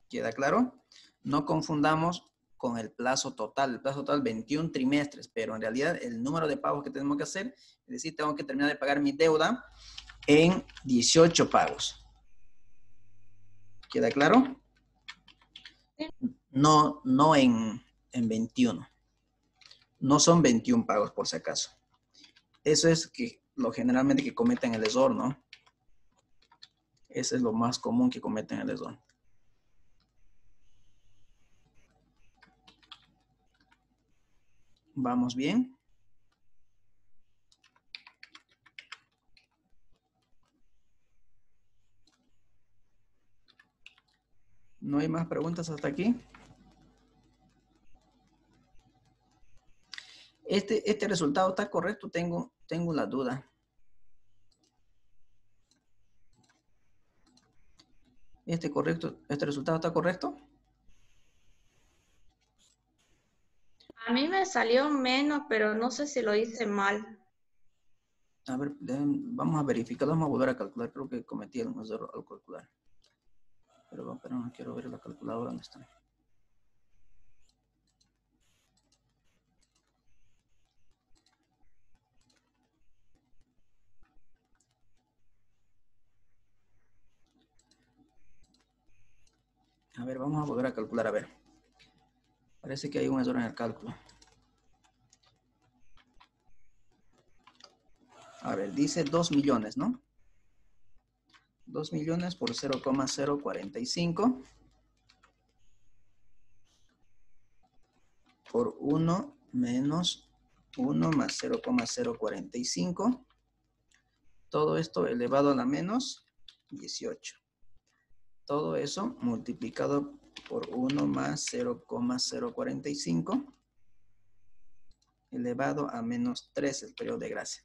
¿Queda claro? No confundamos con el plazo total. El plazo total 21 trimestres, pero en realidad el número de pagos que tenemos que hacer, es decir, tengo que terminar de pagar mi deuda en 18 pagos. ¿Queda claro? Sí. No en 21. No son 21 pagos por si acaso. Eso es que lo generalmente que cometen el error, ¿no? Ese es lo más común que cometen el error. ¿Vamos bien? ¿No hay más preguntas hasta aquí? Este resultado está correcto, tengo la duda. ¿Este resultado está correcto? A mí me salió menos, pero no sé si lo hice mal. A ver, vamos a verificar, vamos a volver a calcular. Creo que cometí un error al calcular. Pero no quiero ver la calculadora dónde está. A ver, vamos a volver a calcular, a ver. Parece que hay un error en el cálculo. A ver, dice 2 millones, ¿no? 2 millones por 0,045 por 1 menos 1 más 0,045. Todo esto elevado a la menos 18. Todo eso multiplicado por 1 más 0,045 elevado a menos 3, el periodo de gracia.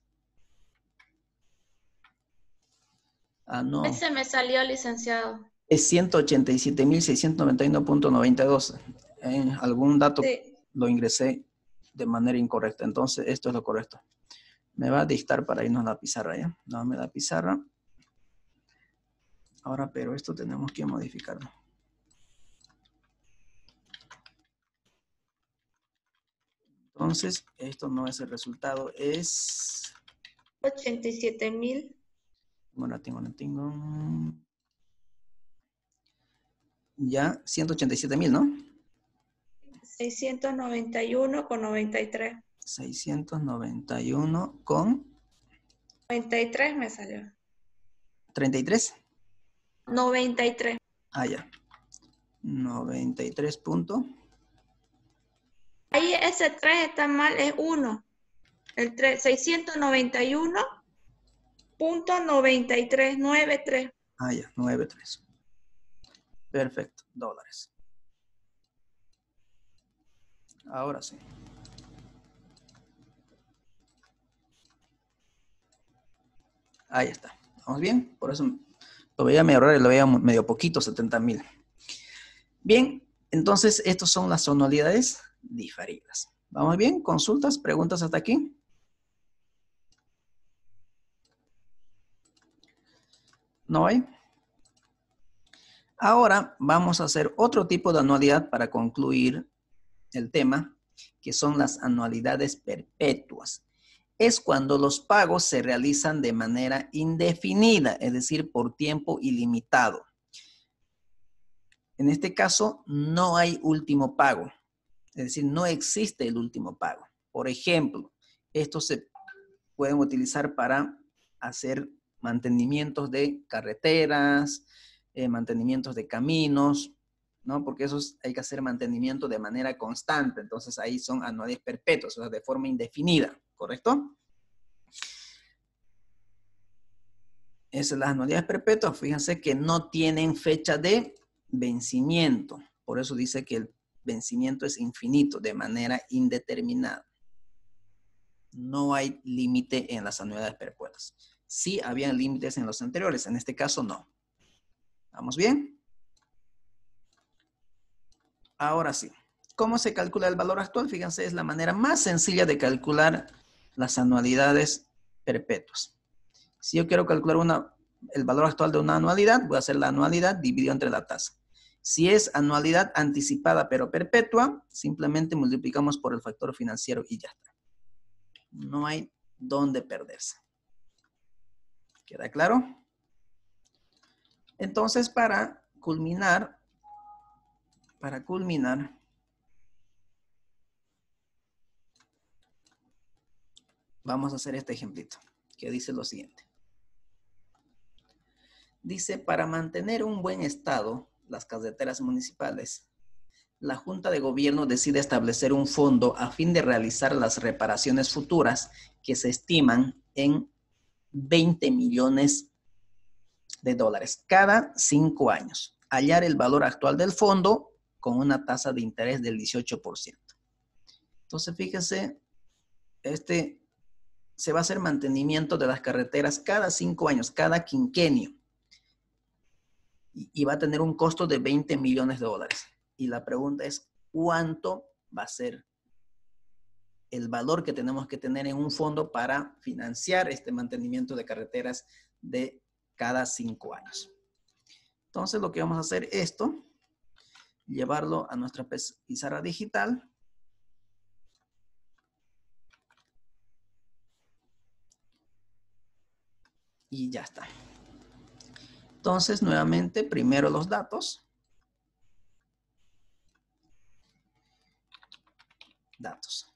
Ah, no. Ese me salió, licenciado. Es 187.691.92. En algún dato Sí. lo ingresé de manera incorrecta. Entonces, esto es lo correcto. Me va a dictar para irnos a la pizarra, ¿ya? No me da pizarra. Ahora, pero esto tenemos que modificarlo. Entonces, esto no es el resultado, es... 87,000. Bueno, tengo. Ya, 187.000, ¿no? 691,93. 691 con 93 me salió. 33. 93. Ah, ya. 93 punto. Ahí ese 3 está mal, es 1. El 3, 691.93, 93. Ah, ya, 93. Perfecto, dólares. Ahora sí. Ahí está. ¿Vamos bien? Por eso lo veía medio raro y lo veía medio poquito, 70.000. Bien, entonces estas son las anualidades diferidas. ¿Vamos bien? ¿Consultas? ¿Preguntas hasta aquí? ¿No hay? Ahora vamos a hacer otro tipo de anualidad para concluir el tema, que son las anualidades perpetuas. Es cuando los pagos se realizan de manera indefinida, es decir, por tiempo ilimitado. En este caso, no hay último pago, es decir, no existe el último pago. Por ejemplo, estos se pueden utilizar para hacer mantenimientos de carreteras, mantenimientos de caminos, ¿no? Porque esos hay que hacer mantenimiento de manera constante. Entonces ahí son anualidades perpetuas, o sea, de forma indefinida, ¿correcto? Esas son las anualidades perpetuas. Fíjense que no tienen fecha de vencimiento. Por eso dice que el vencimiento es infinito, de manera indeterminada. No hay límite en las anualidades perpetuas. Sí habían límites en los anteriores, en este caso no. ¿Vamos bien? Ahora sí. ¿Cómo se calcula el valor actual? Fíjense, es la manera más sencilla de calcular las anualidades perpetuas. Si yo quiero calcular el valor actual de una anualidad, voy a hacer la anualidad dividido entre la tasa. Si es anualidad anticipada pero perpetua, simplemente multiplicamos por el factor financiero y ya está. No hay dónde perderse. ¿Queda claro? Entonces, para culminar, vamos a hacer este ejemplito, que dice lo siguiente. Dice, para mantener un buen estado, las carreteras municipales, la Junta de Gobierno decide establecer un fondo a fin de realizar las reparaciones futuras que se estiman en 20 millones de dólares cada 5 años. Hallar el valor actual del fondo con una tasa de interés del 18%. Entonces, fíjense, se va a hacer mantenimiento de las carreteras cada 5 años, cada quinquenio. Y va a tener un costo de 20 millones de dólares. Y la pregunta es, ¿cuánto va a ser el valor que tenemos que tener en un fondo para financiar este mantenimiento de carreteras de cada 5 años. Entonces, lo que vamos a hacer es esto, llevarlo a nuestra pizarra digital. Y ya está. Entonces, nuevamente, primero los datos. Datos.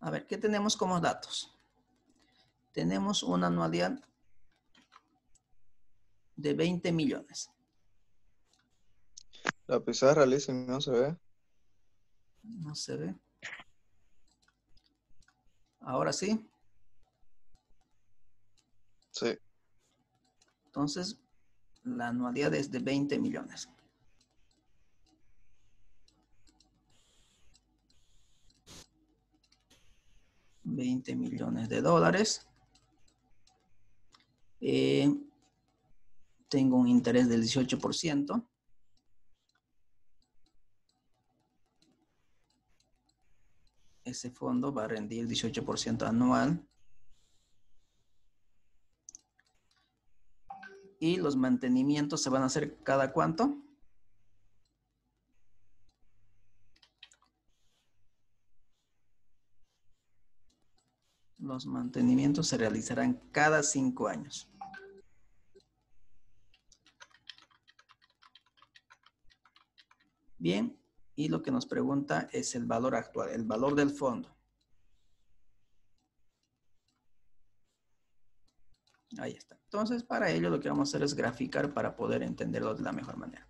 A ver, ¿qué tenemos como datos? Tenemos una anualidad de 20 millones. La pizarra, Lizzy, no se ve. No se ve. Ahora sí. Sí. Entonces, la anualidad es de 20 millones. $20 millones. Tengo un interés del 18%. Ese fondo va a rendir 18% anual. Y los mantenimientos se van a hacer cada ¿cuánto? Los mantenimientos se realizarán cada 5 años. Bien, y lo que nos pregunta es el valor actual, el valor del fondo. Ahí está. Entonces, para ello lo que vamos a hacer es graficar para poder entenderlo de la mejor manera.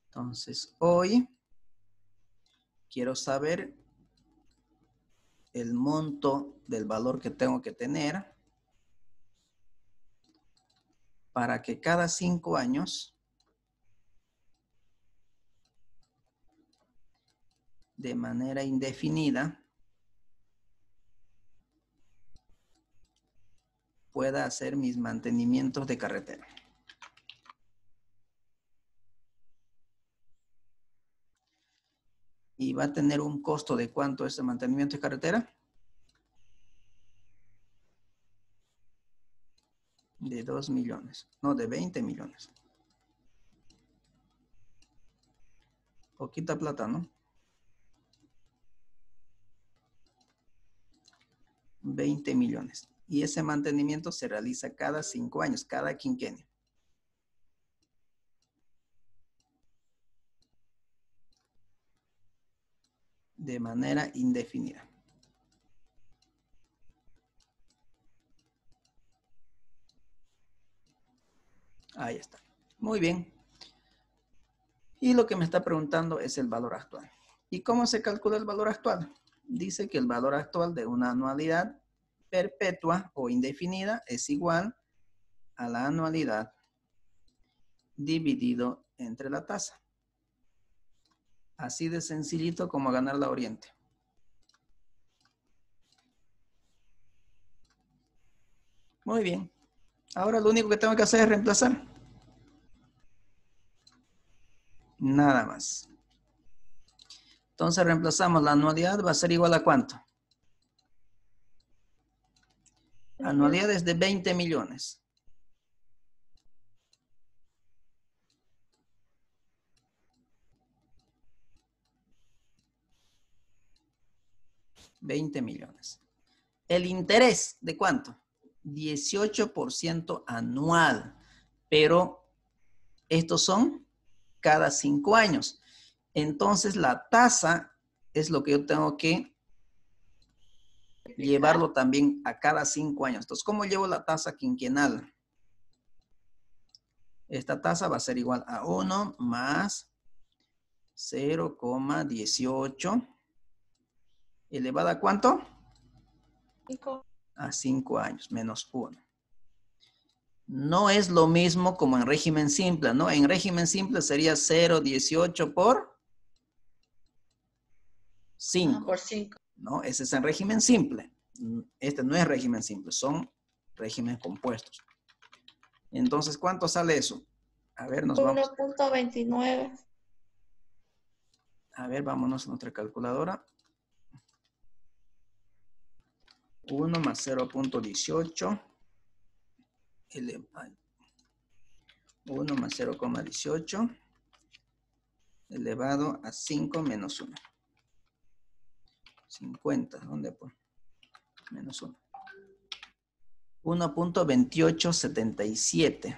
Entonces, hoy quiero saber el monto del valor que tengo que tener para que cada 5 años de manera indefinida pueda hacer mis mantenimientos de carretera. Y va a tener un costo de ¿cuánto ese mantenimiento de carretera? De 2 millones, no, de 20 millones. Poquita plata, ¿no? 20 millones. Y ese mantenimiento se realiza cada 5 años, cada quinquenio. De manera indefinida. Ahí está. Muy bien. Y lo que me está preguntando es el valor actual. ¿Y cómo se calcula el valor actual? Dice que el valor actual de una anualidad perpetua o indefinida es igual a la anualidad dividido entre la tasa. Así de sencillito como ganar la Oriente. Muy bien. Ahora lo único que tengo que hacer es reemplazar. Nada más. Entonces reemplazamos la anualidad, va a ser igual a ¿cuánto? Anualidad es de 20 millones. $20 millones. ¿El interés de cuánto? 18% anual. Pero estos son cada 5 años. Entonces la tasa es lo que yo tengo que llevarlo también a cada 5 años. Entonces, ¿cómo llevo la tasa quinquenal? Esta tasa va a ser igual a 1 más 0,18 elevada a ¿cuánto? 5. A 5 años, menos 1. No es lo mismo como en régimen simple, ¿no? En régimen simple sería 0,18 por 5. Por 5. ¿No? Ese es en régimen simple. Este no es régimen simple, son regímenes compuestos. Entonces, ¿cuánto sale eso? A ver, nos vamos. 1.29. A ver, vámonos a nuestra calculadora. 1 más 0.18. 1 más 0,18 elevado a 5 menos 1. 50, ¿dónde pues? Menos 1. 1.2877.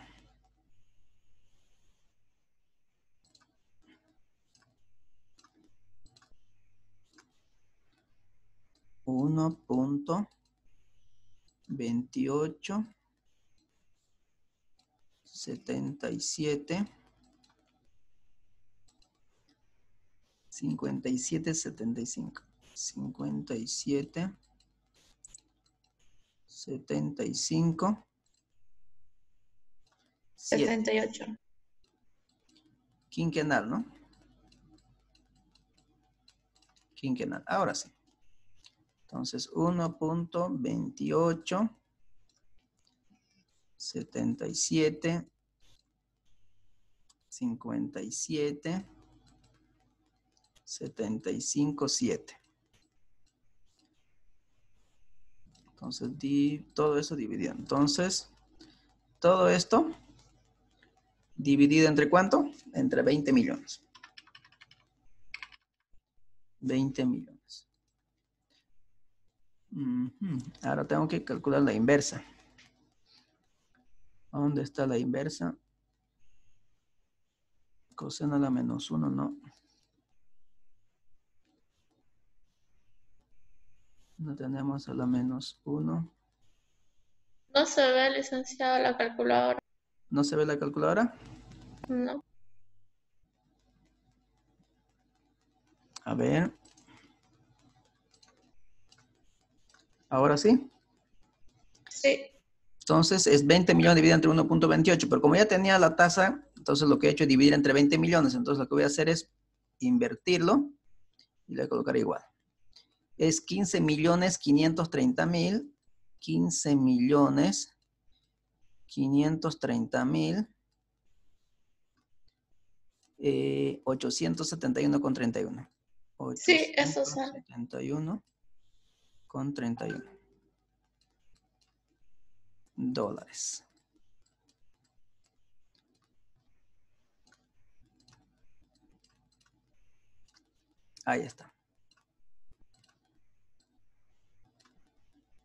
Uno punto 2877 5775 75 78. Quinquenal, ¿no? Quinquenal. Ahora sí. Entonces, 1.2877 57 75 7. Entonces, todo eso dividido. Entonces, todo esto dividido entre ¿cuánto? Entre 20 millones. 20 millones. Ahora tengo que calcular la inversa. ¿Dónde está la inversa? Coseno a la menos 1, no. No tenemos a la menos 1. No se ve, licenciado, la calculadora. ¿No se ve la calculadora? No. A ver. ¿Ahora sí? Sí. Entonces es 20 millones dividido entre 1.28, pero como ya tenía la tasa, entonces lo que he hecho es dividir entre 20 millones. Entonces lo que voy a hacer es invertirlo y le voy a colocar igual. Es 15 millones 530 mil. 15 millones 530 mil. 871,31. Sí, eso sale. 871,31 dólares. Ahí está.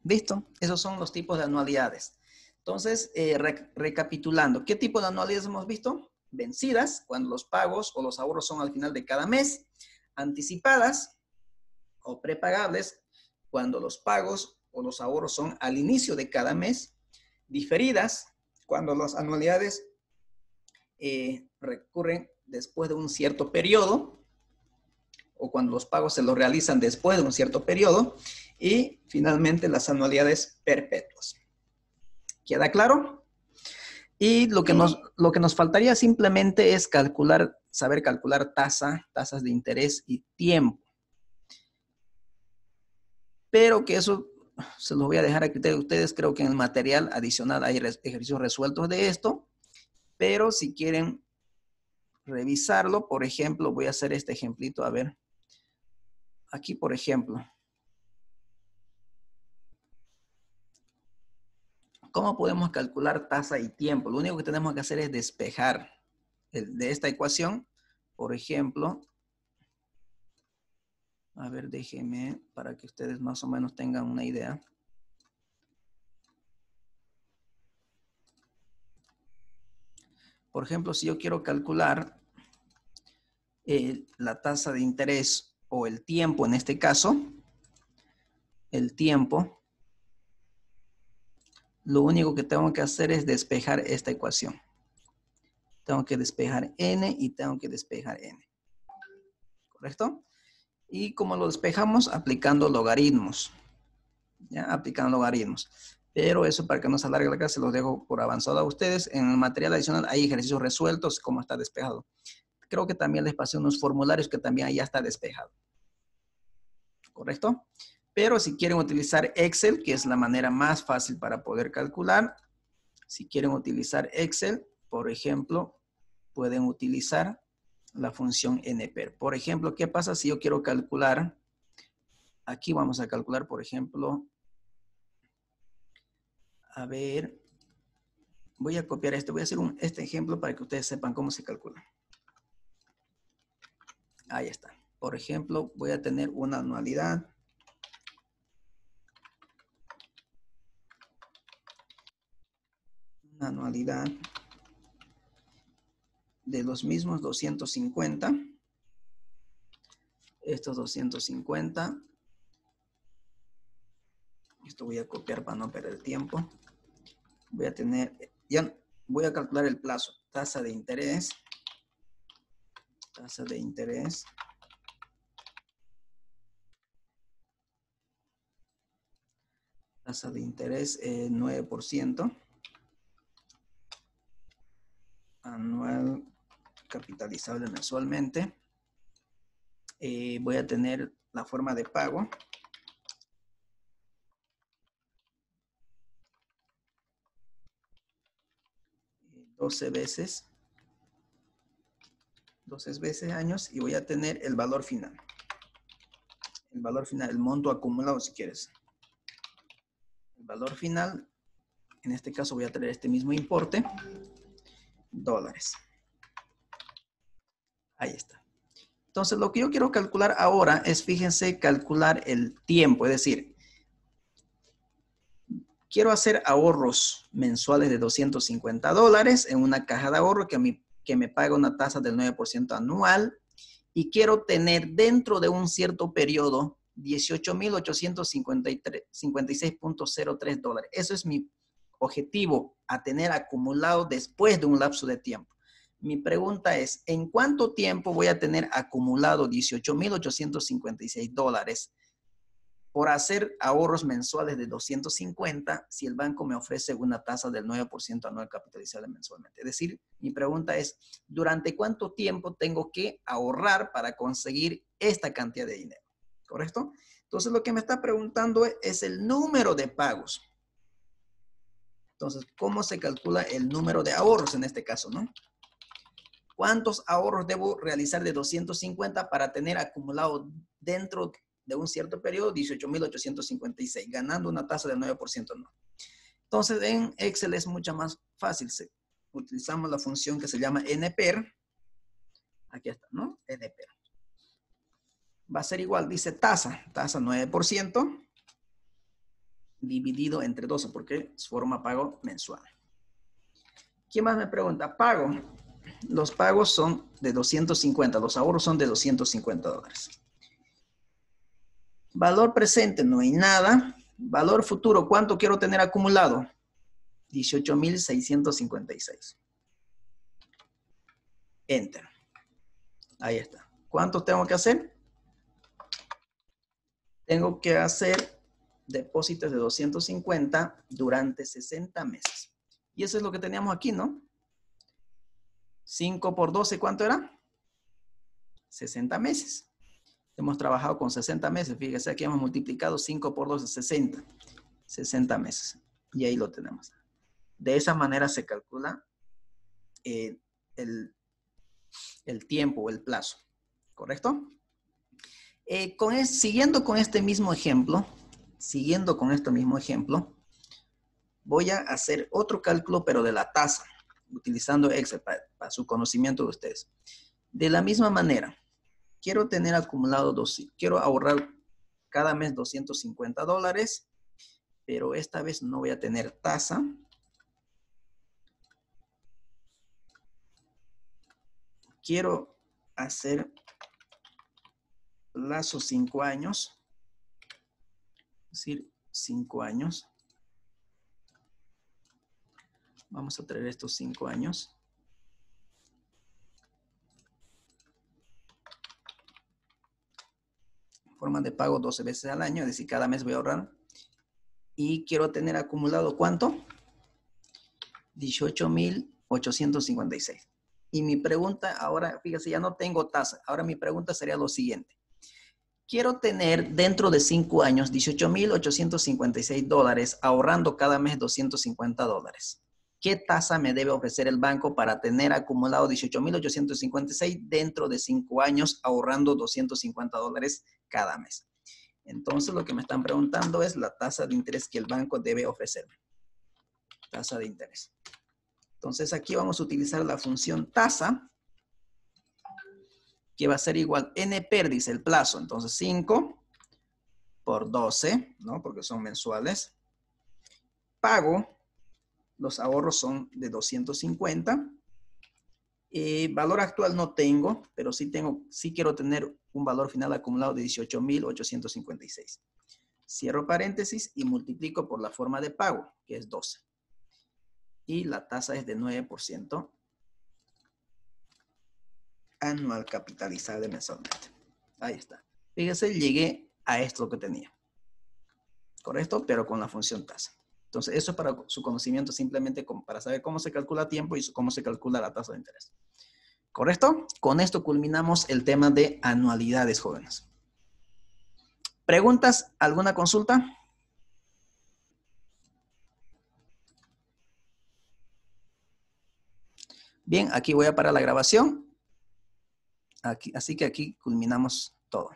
¿Listo? Esos son los tipos de anualidades. Entonces, recapitulando, ¿qué tipo de anualidades hemos visto? Vencidas, cuando los pagos o los ahorros son al final de cada mes. Anticipadas o prepagables, cuando los pagos o los ahorros son al inicio de cada mes. Diferidas, cuando las anualidades recurren después de un cierto periodo, o cuando los pagos se los realizan después de un cierto periodo. Y finalmente las anualidades perpetuas. ¿Queda claro? Y lo que nos faltaría simplemente es saber calcular tasas de interés y tiempo. Pero que eso se los voy a dejar a criterio de ustedes. Creo que en el material adicional hay ejercicios resueltos de esto. Pero si quieren revisarlo, por ejemplo, voy a hacer este ejemplito. A ver. Aquí, por ejemplo. ¿Cómo podemos calcular tasa y tiempo? Lo único que tenemos que hacer es despejar de esta ecuación. Por ejemplo, a ver, déjenme para que ustedes más o menos tengan una idea. Por ejemplo, si yo quiero calcular la tasa de interés o el tiempo en este caso, el tiempo, lo único que tengo que hacer es despejar esta ecuación. Tengo que despejar n y tengo que despejar n. ¿Correcto? ¿Y cómo lo despejamos? Aplicando logaritmos. ¿Ya? Aplicando logaritmos. Pero eso, para que no se alargue la clase, se los dejo por avanzado a ustedes. En el material adicional hay ejercicios resueltos, cómo está despejado. Creo que también les pasé unos formularios que también ahí ya está despejado. ¿Correcto? Pero si quieren utilizar Excel, que es la manera más fácil para poder calcular, si quieren utilizar Excel, por ejemplo, pueden utilizar la función NPER. Por ejemplo, ¿qué pasa si yo quiero calcular? Aquí vamos a calcular, por ejemplo, a ver, voy a copiar este, voy a hacer este ejemplo para que ustedes sepan cómo se calcula. Ahí está. Por ejemplo, voy a tener una anualidad. Una anualidad de los mismos 250. Estos 250. Esto voy a copiar para no perder tiempo. Voy a tener, ya voy a calcular el plazo. Tasa de interés. Tasa de interés. Tasa de interés 9%. Anual capitalizable mensualmente. Voy a tener la forma de pago. 12 veces años y voy a tener el valor final. El valor final, el monto acumulado si quieres. El valor final, en este caso voy a tener este mismo importe, dólares. Ahí está. Entonces lo que yo quiero calcular ahora es, fíjense, calcular el tiempo, es decir, quiero hacer ahorros mensuales de $250 en una caja de ahorro que me paga una tasa del 9% anual y quiero tener dentro de un cierto periodo $18,856.03. Eso es mi objetivo a tener acumulado después de un lapso de tiempo. Mi pregunta es, ¿en cuánto tiempo voy a tener acumulado $18,856 por hacer ahorros mensuales de 250 si el banco me ofrece una tasa del 9% anual capitalizable mensualmente? Es decir, mi pregunta es, ¿durante cuánto tiempo tengo que ahorrar para conseguir esta cantidad de dinero? ¿Correcto? Entonces, lo que me está preguntando es el número de pagos. Entonces, ¿cómo se calcula el número de ahorros en este caso, no? ¿Cuántos ahorros debo realizar de 250 para tener acumulado dentro de un cierto periodo 18,856, ganando una tasa del 9% no? Entonces, en Excel es mucho más fácil. Utilizamos la función que se llama NPER. Aquí está, ¿no? NPER. Va a ser igual, dice tasa 9% dividido entre 12, porque es forma pago mensual. ¿Quién más me pregunta? Pago. Los pagos son de 250, los ahorros son de $250. Valor presente, no hay nada. Valor futuro, ¿cuánto quiero tener acumulado? 18,656. Enter. Ahí está. ¿Cuánto tengo que hacer? Tengo que hacer depósitos de 250 durante 60 meses. Y eso es lo que teníamos aquí, ¿no? 5 por 12, ¿cuánto era? 60 meses. Hemos trabajado con 60 meses. Fíjese, aquí hemos multiplicado 5 por 12, 60. 60 meses. Y ahí lo tenemos. De esa manera se calcula el tiempo o el plazo. ¿Correcto? Siguiendo con este mismo ejemplo, voy a hacer otro cálculo, pero de la tasa, utilizando Excel para su conocimiento de ustedes. De la misma manera, quiero tener acumulado, quiero ahorrar cada mes $250, pero esta vez no voy a tener tasa. Quiero hacer plazo 5 años, es decir, 5 años. Vamos a traer estos 5 años. Forma de pago 12 veces al año, es decir, cada mes voy a ahorrar. Y quiero tener acumulado, ¿cuánto? 18,856. Y mi pregunta ahora, fíjese, ya no tengo tasa. Ahora mi pregunta sería lo siguiente. Quiero tener dentro de 5 años $18,856 ahorrando cada mes $250. ¿Qué tasa me debe ofrecer el banco para tener acumulado 18.856 dentro de 5 años ahorrando $250 cada mes? Entonces, lo que me están preguntando es la tasa de interés que el banco debe ofrecerme. Tasa de interés. Entonces, aquí vamos a utilizar la función tasa, que va a ser igual NPER, dice el plazo. Entonces, 5 por 12, ¿no? Porque son mensuales. Pago, los ahorros son de 250. Valor actual no tengo, pero sí quiero tener un valor final acumulado de 18.856. Cierro paréntesis y multiplico por la forma de pago, que es 12. Y la tasa es de 9% anual capitalizable mensualmente. Ahí está. Fíjese, llegué a esto que tenía. ¿Correcto? Pero con la función tasa. Entonces, eso es para su conocimiento, simplemente para saber cómo se calcula tiempo y cómo se calcula la tasa de interés. ¿Correcto? Con esto culminamos el tema de anualidades, jóvenes. ¿Preguntas? ¿Alguna consulta? Bien, aquí voy a parar la grabación. Así que aquí culminamos todo.